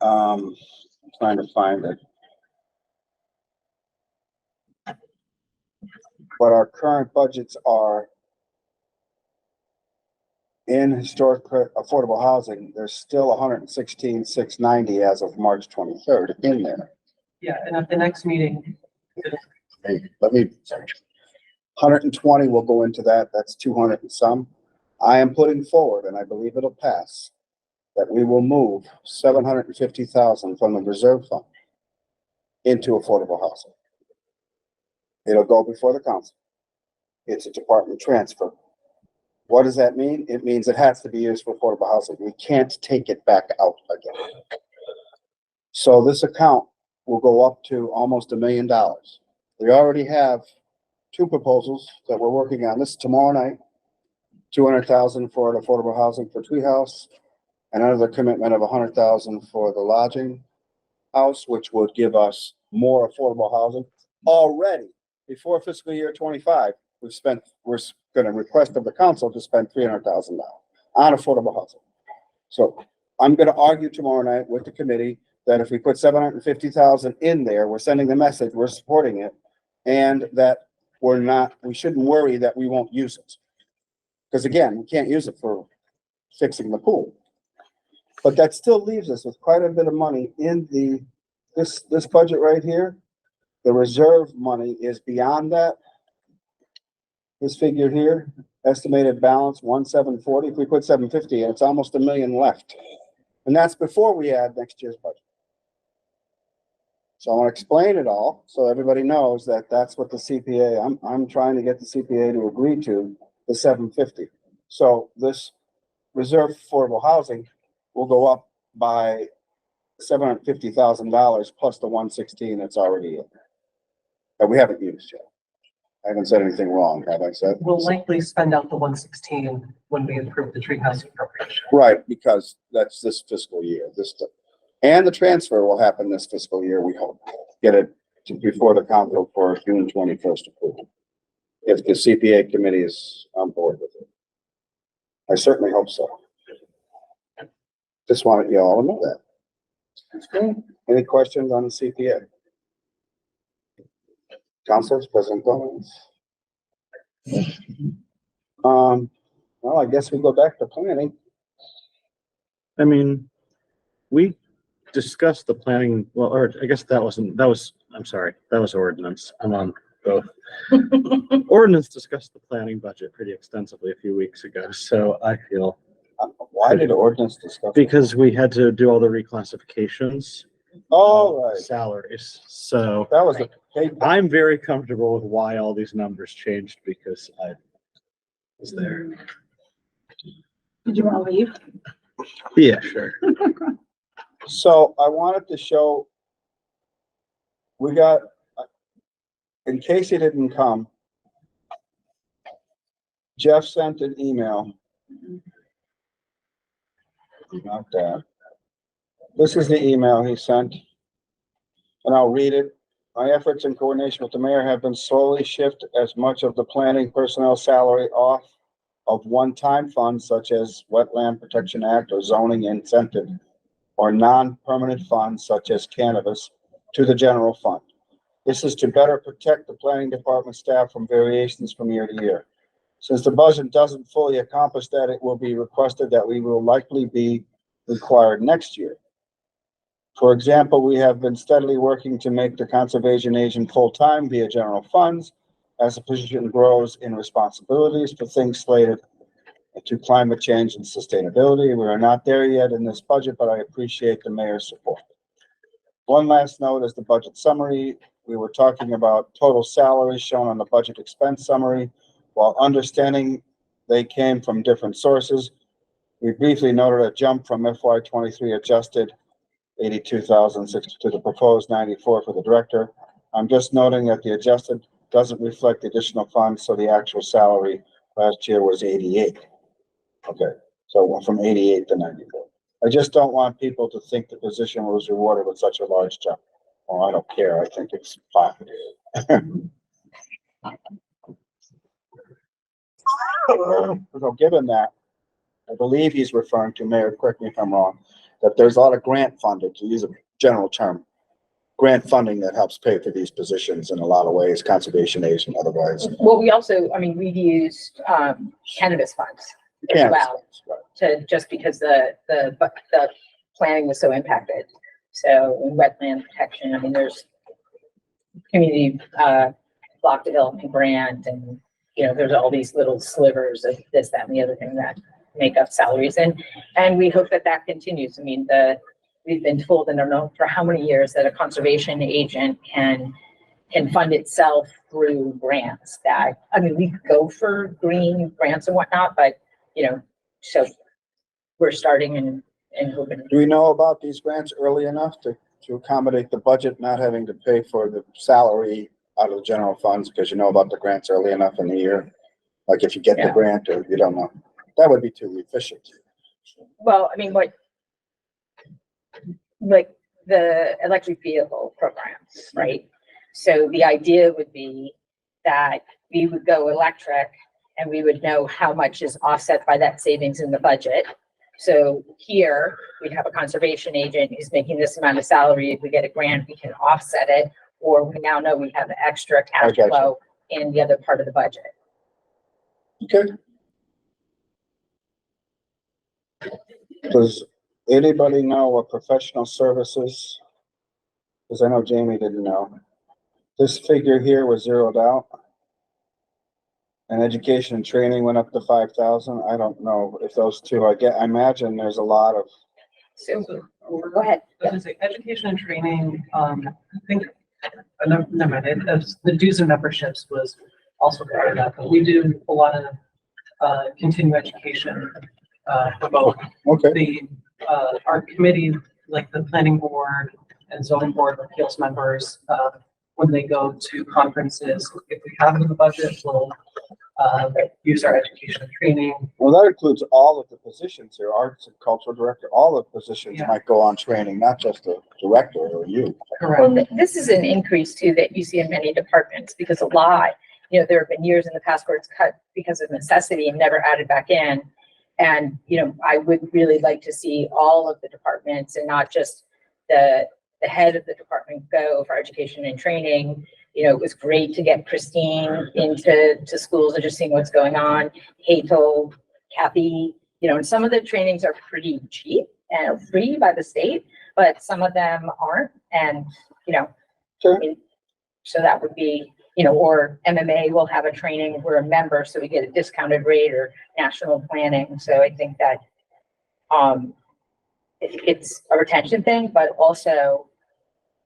I'm trying to find it. But our current budgets are in historic affordable housing. There's still 116,690 as of March 23rd in there. Yeah, and at the next meeting, Let me, 120 will go into that. That's 200 and some. I am putting forward, and I believe it'll pass, that we will move 750,000 from the reserve fund into affordable housing. It'll go before the council. It's a department transfer. What does that mean? It means it has to be used for affordable housing. We can't take it back out again. So this account will go up to almost $1 million. We already have 2 proposals that we're working on. This is tomorrow night. 200,000 for an affordable housing for Treehouse, and another commitment of 100,000 for the lodging house, which would give us more affordable housing. Already, before fiscal year 25, we're going to request of the council to spend $300,000 on affordable housing. So I'm going to argue tomorrow night with the committee that if we put 750,000 in there, we're sending the message, we're supporting it, and that we shouldn't worry that we won't use it. Because again, we can't use it for fixing the pool. But that still leaves us with quite a bit of money in this budget right here. The reserve money is beyond that. This figure here, estimated balance 1,740. If we put 750 in, it's almost $1 million left. And that's before we add next year's budget. So I want to explain it all so everybody knows that that's what the CPA, I'm trying to get the CPA to agree to the 750. So this reserve affordable housing will go up by $750,000 plus the 116 that's already in there that we haven't used yet. I haven't said anything wrong, have I said? we'll likely spend out the 116 when we approve the Treehouse appropriation. Right, because that's this fiscal year, and the transfer will happen this fiscal year, we hope. Get it before the council for June 21st approval. If the CPA committee is on board with it. I certainly hope so. Just wanted you all to know that. That's great. Any questions on the CPA? Councilors, President Gomez? Well, I guess we go back to planning. I mean, we discussed the planning, well, or I guess I'm sorry, that was ordinance. I'm on both. Ordinance discussed the planning budget pretty extensively a few weeks ago, so I feel. Why did ordinance discuss? Because we had to do all the reclassifications. Oh, right. Salaries, so. That was a big. I'm very comfortable with why all these numbers changed because I was there. Did you want to leave? Yeah, sure. So I wanted to show, we got, in case he didn't come, Jeff sent an email. Not that. This is the email he sent, and I'll read it. My efforts in coordination with the mayor have been slowly shift as much of the planning personnel salary off of one-time funds such as Wetland Protection Act or zoning incentive, or non-permanent funds such as cannabis, to the general fund. This is to better protect the planning department staff from variations from year to year. Since the budget doesn't fully accomplish that, it will be requested that we will likely be required next year. For example, we have been steadily working to make the conservation agent full-time via general funds. As the position grows in responsibilities for things slated to climate change and sustainability. We are not there yet in this budget, but I appreciate the mayor's support. One last note is the budget summary. We were talking about total salaries shown on the budget expense summary. While understanding they came from different sources, we briefly noted a jump from FY23 adjusted 82,060 to the proposed 94 for the director. I'm just noting that the adjusted doesn't reflect the additional funds, so the actual salary last year was 88. Okay, so it went from 88 to 94. I just don't want people to think the position was rewarded with such a large jump. Well, I don't care. I think it's fine. So given that, I believe he's referring to, Mayor, correct me if I'm wrong, that there's a lot of grant funded, to use a general term, grant funding that helps pay for these positions in a lot of ways, conservation agent, otherwise. Well, we also, I mean, we've used, cannabis funds as well, to, just because the planning was so impacted. So wetland protection, I mean, there's community, block development grant, and, you know, there's all these little slivers of this, that, and the other thing that make up salaries. And we hope that that continues. I mean, we've been told, and I don't know for how many years, that a conservation agent can fund itself through grants. That, I mean, we could go for green grants and whatnot, but, you know, so we're starting and hoping. Do we know about these grants early enough to accommodate the budget, not having to pay for the salary out of the general funds, because you know about the grants early enough in the year? Like if you get the grant or you don't know, that would be too efficient. Well, I mean, like the electric vehicle programs, right? So the idea would be that we would go electric and we would know how much is offset by that savings in the budget. So here we'd have a conservation agent who's making this amount of salary. If we get a grant, we can offset it, or we now know we have extra cash flow in the other part of the budget. Okay. Does anybody know what professional services? Because I know Jamie didn't know. This figure here was zeroed out. And education and training went up to 5,000. I don't know if those two, I imagine there's a lot of. So go ahead. I was gonna say, education and training, I think, never mind, the dues and memberships was also part of that, but we do a lot of continuing education for both. Okay. Our committee, like the planning board and zoning board of appeals members, when they go to conferences, if we have it in the budget, we'll use our education and training. Well, that includes all of the positions here, arts and cultural director, all the positions might go on training, not just the director or you. Well, this is an increase too that you see in many departments, because a lot, you know, there have been years in the past where it's cut because of necessity and never added back in. And, you know, I would really like to see all of the departments and not just the head of the department go for education and training, You know, it was great to get Christine to schools and just seeing what's going on. Hazel, Kathy, you know, and some of the trainings are pretty cheap and are free by the state, but some of them aren't. And, you know, Sure. I mean, so that would be, you know, or MMA will have a training, we're a member, so we get a discounted rate, or national planning. So I think that, it's a retention thing, but also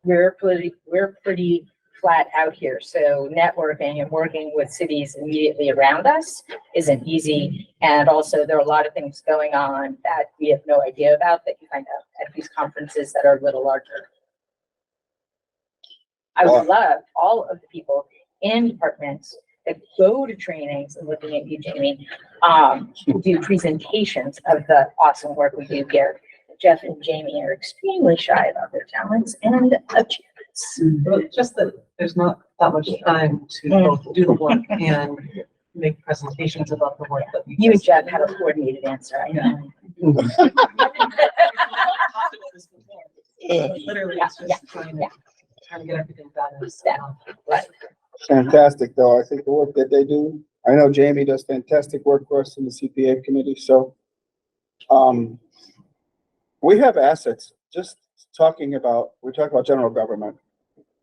we're pretty flat out here. So networking and working with cities immediately around us isn't easy. And also there are a lot of things going on that we have no idea about that you find out at these conferences that are a little larger. I would love all of the people in departments that go to trainings, and looking at you, Jamie, do presentations of the awesome work we do here. Jeff and Jamie are extremely shy about their talents and achievements. Well, it's just that there's not that much time to both do the work and make presentations about the work that we. You and Jeff had a coordinated answer, I know. Literally, it's just trying to get everything done. Right. Fantastic, though. I think the work that they do, I know Jamie does fantastic work for us in the CPA committee, so we have assets. Just we talk about general government.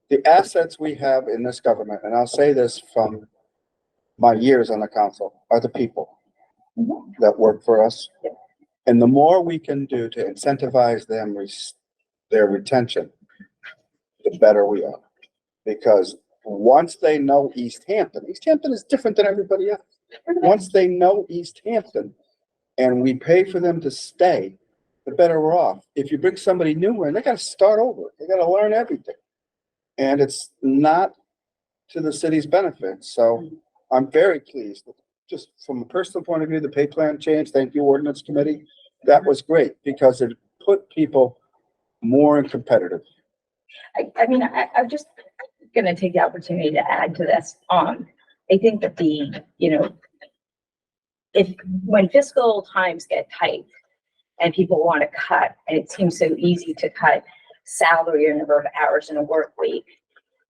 The assets we have in this government, and I'll say this from my years on the council, are the people that work for us. And the more we can do to incentivize them, their retention, the better we are. Because once they know Easthampton is different than everybody else. Once they know Easthampton and we pay for them to stay, the better we're off. If you bring somebody new in, they gotta start over. They gotta learn everything. And it's not to the city's benefit. So I'm very pleased. Just from a personal point of view, the pay plan change, thank you, ordinance committee. That was great because it put people more in competitive. I mean, I'm just gonna take the opportunity to add to this. I think that when fiscal times get tight and people want to cut, and it seems so easy to cut salary or number of hours in a work week,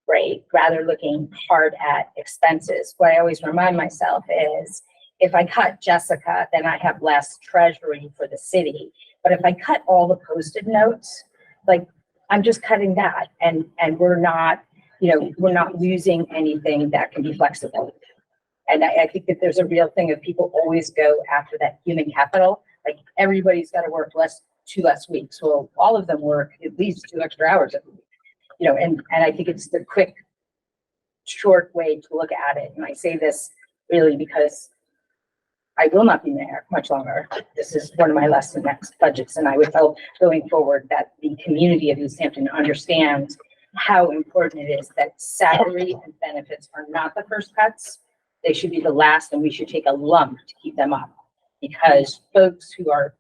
right? Rather looking hard at expenses. What I always remind myself is if I cut Jessica, then I have less treasury for the city. But if I cut all the Post-it notes, like I'm just cutting that and we're not losing anything that can be flexible. And I think that there's a real thing of people always go after that human capital. Like everybody's got to work 2 less weeks. Well, all of them work at least 2 extra hours every week, and I think it's the quick, short way to look at it. And I say this really because I will not be mayor much longer. This is one of my less than next budgets. And I would hope going forward that the community of Easthampton understands how important it is that salary and benefits are not the first cuts. They should be the last, and we should take a lump to keep them up. Because folks who are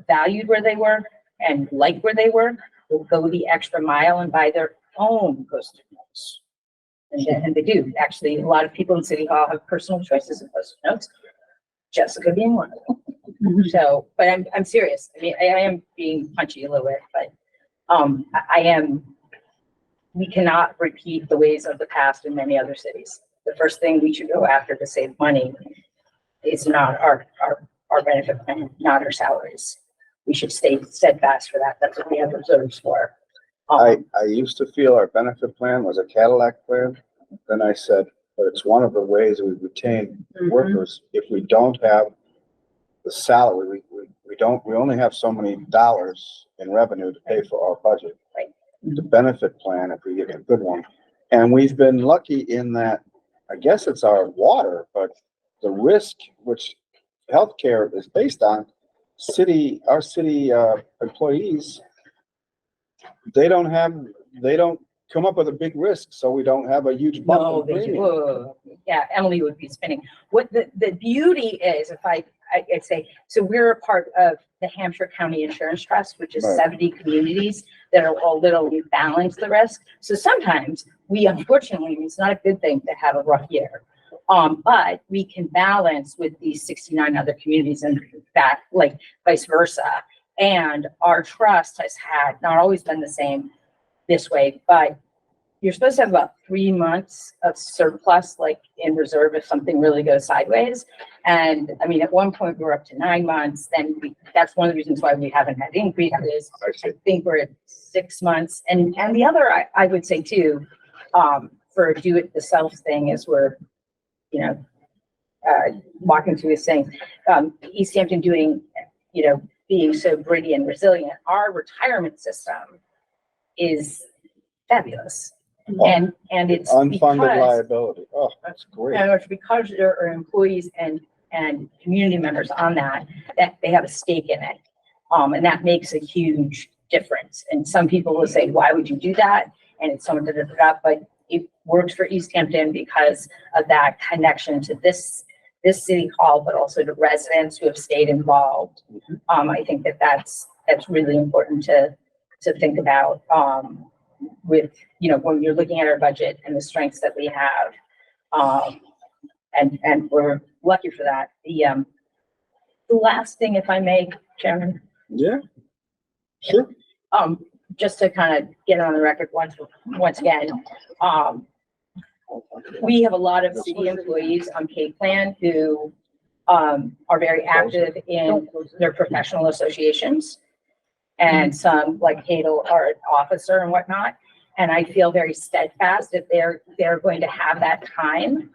valued where they work and like where they work will go the extra mile and buy their own Post-it notes. And they do. Actually, a lot of people in City Hall have personal choices of Post-it notes, Jessica being one of them. So, but I'm serious. I mean, I am being punchy a little bit, but we cannot repeat the ways of the past in many other cities. The first thing we should go after to save money is not our benefit plan, not our salaries. We should stay steadfast for that. That's what we have reserves for. I used to feel our benefit plan was a Cadillac plan. Then I said, but it's one of the ways we retain workers. If we don't have the salary, we only have so many dollars in revenue to pay for our budget. Right. The benefit plan, if we get a good one. And we've been lucky in that, I guess it's our water, but the risk, which healthcare is based on, our city employees, they don't come up with a big risk, so we don't have a huge bump. No, in they premium. do. Yeah, Emily would be spinning. What the beauty is, if I'd say, so we're a part of the Hampshire County Insurance Trust, which is Right. 70 communities that are all literally balance the risk. So sometimes unfortunately, it's not a good thing to have a rough year. But we can balance with these 69 other communities and that, like vice versa. And our trust has not always been the same this way, but you're supposed to have about 3 months of surplus, like in reserve if something really goes sideways. And I mean, at one point we were up to 9 months, then that's one of the reasons why we haven't had increases. I think we're at 6 months. And the other, I would say too, for a do-it-yourself thing is we're, you know, walking through this thing, Easthampton doing, you know, being so gritty and resilient, our retirement system is fabulous. And it's Unfunded because, liability. Oh, that's great. and it's because there are employees and community members on that they have a stake in it. And that makes a huge difference. And some people will say, why would you do that? And it's someone but it works for Easthampton because of that connection to this city hall, but also to residents who have stayed involved. I think that's really important to think about, with, you know, when you're looking at our budget and the strengths that we have. And we're lucky for that. The last thing, if I may, Chairman. Yeah. Sure. Just to kind of get on the record once again, we have a lot of city employees on pay plan who are very active in their professional associations. And some, like Hadel, are an officer and whatnot. And I feel very steadfast that they're going to have that time,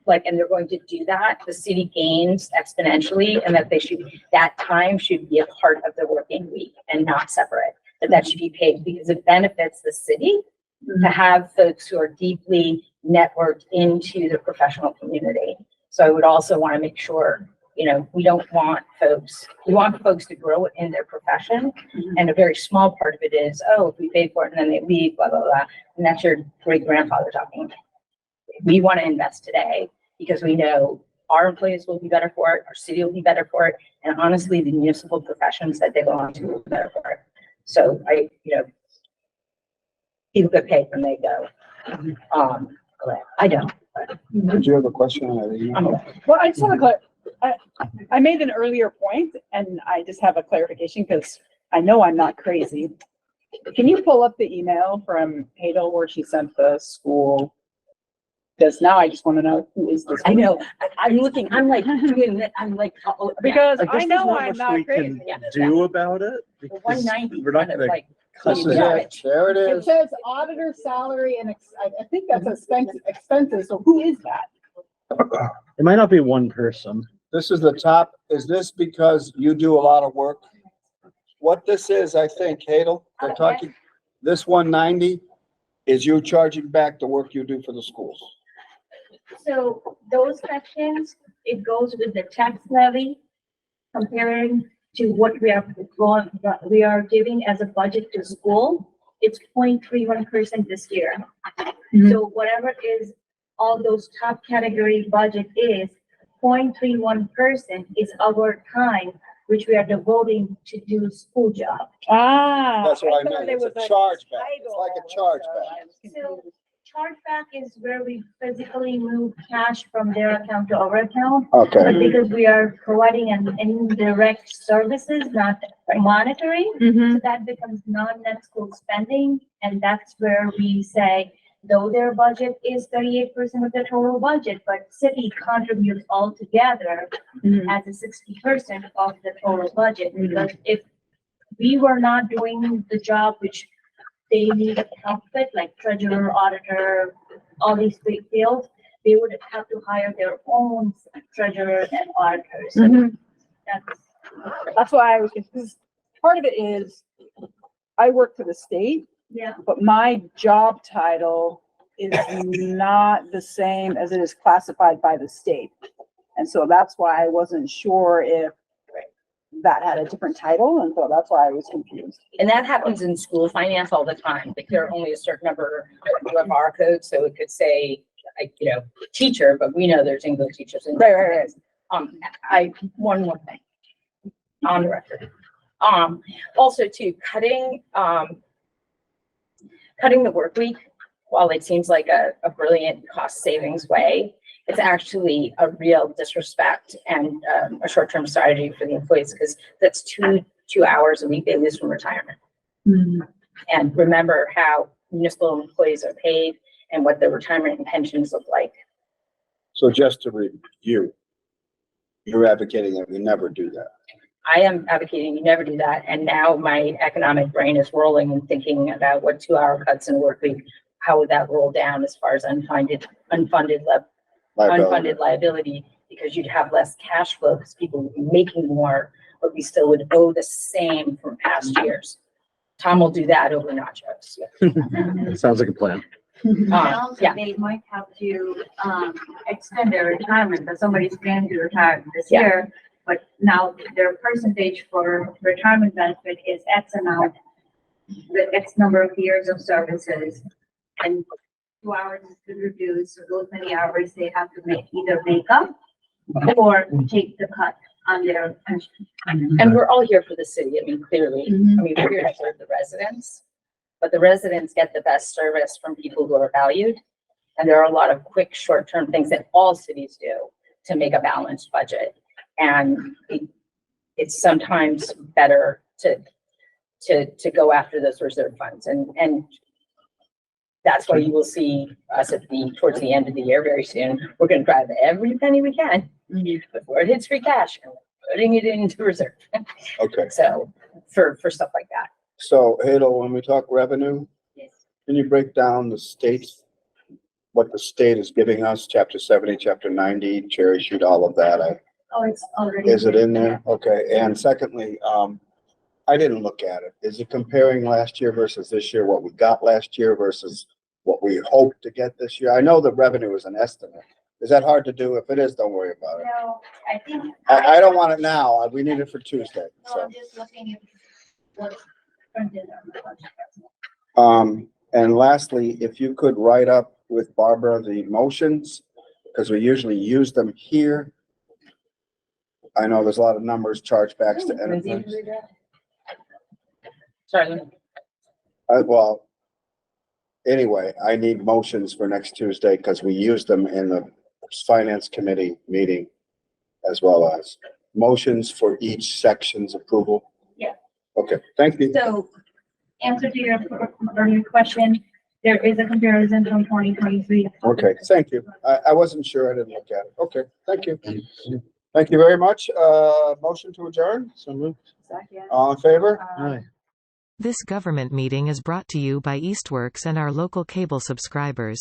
and they're going to do that. The city gains exponentially, and that time should be a part of the working week and not separate. That should be paid because it benefits the city to have folks who are deeply networked into the professional community. So I would also want to make sure, you know, we want folks to grow in their profession. And a very small part of it is, if we pay for it and then they leave, blah, blah, blah. And that's your great grandfather talking. We want to invest today because we know our employees will be better for it, our city will be better for it, and honestly, the municipal professions that they belong to will be better for it. So people get paid when they go. I don't. Did you have a question on that email? Well, I just have I made an earlier point and I just have a clarification because I know I'm not crazy. Can you pull up the email from Hadel where she sent the school? Because now I just want to know who is this. I know. I'm looking. I'm like doing it. I'm like, because I guess I know there's I'm much not we crazy. can do about it. The Because 190. we're not kind of gonna like, This is Yeah. it. There it It is. says auditor salary and I think that's expenses. So who is that? It might not be one person. This is the top. Is this because you do a lot of work? What this is, I think, Hadel, they're talking, this 190 is you charging back the work you do for the schools. So those sections, it goes with the tax levy comparing to what we are giving as a budget to school. It's 0.31% this year. So whatever is all those top category budget is, 0.31% is our time which we are devoting to do school job. That's what I meant. It's a chargeback. It's like a chargeback. So chargeback is where we physically move cash from their account to our account. But Okay. because we are providing an indirect services, not monetary, so that becomes non-net school spending. And that's where we say, though their budget is 38% of the total budget, but city contributes all together as a 60% of the total budget. Because if we were not doing the job which they need help with, like treasurer, auditor, all these big fields, they would have to hire their own treasurer and auditors. So That's why I was confused. Part of it is I work for the state, yeah. but my job title is not the same as it is classified by the state. And so that's why I wasn't sure if that had a different title. And so that's why I was confused. And that happens in school finance all the time. Like there are only a certain number of barcodes, so it could say, like, you know, teacher, but we know there's English teachers. And Right. one more thing on the record. Also too, cutting the work week, while it seems like a brilliant cost savings way, it's actually a real disrespect and a short-term strategy for the employees, because that's two hours a week they lose from retirement. And remember how municipal employees are paid and what their retirement and pensions look like. So just to review, you're advocating that we never do that. I am advocating you never do that. And now my economic brain is rolling and thinking about what 2-hour cuts in a work week, how would that roll down as far as unfunded liability, because you'd have less cash flow because people would be making more, but we still would owe the same from past years. Tom will do that over nachos. Sounds like a plan. And also, Yeah. they might have to, extend their retirement, but somebody's planning to retire this Yeah. year. But now their percentage for retirement benefit is X amount, the X number of years of services. And 2 hours is to reduce, so those many hours they have to either make up or take the cut on their pension. And we're all here for the city. I mean, clearly, Mhm. I mean, we're here to serve the residents. But the residents get the best service from people who are valued. And there are a lot of quick, short-term things that all cities do to make a balanced budget. And it's sometimes better to go after those reserve funds. And that's why you will see us towards the end of the year very soon. We're gonna grab every penny we can before it hits free cash and putting it into reserve. Okay, So for stuff like that. so Hadel, when we talk revenue, can you break down the states? What the state is giving us, chapter 70, chapter 90, cherry shoot, all of that. Oh, it's already. Is it in there? Okay, and secondly, I didn't look at it. Is it comparing last year versus this year, what we got last year versus what we hope to get this year? I know the revenue is an estimate. Is that hard to do? If it is, don't worry about it. No, I think. I don't want it now. We need it for Tuesday, No, so. I'm just looking at what's printed on the budget. And lastly, if you could write up with Barbara the motions, because we usually use them here. I know there's a lot of numbers, chargebacks to enterprise. Sorry. Well, anyway, I need motions for next Tuesday because we use them in the finance committee meeting as well as motions for each section's approval. Yeah. Okay, thank you. So, answer to your earlier question, there is a comparison from 2023. Okay, thank you. I wasn't sure. I didn't look at it. Okay, thank you. Thank you very much. Motion to adjourn. So moved. All in favor? Aye. This government meeting is brought to you by Eastworks and our local cable subscribers.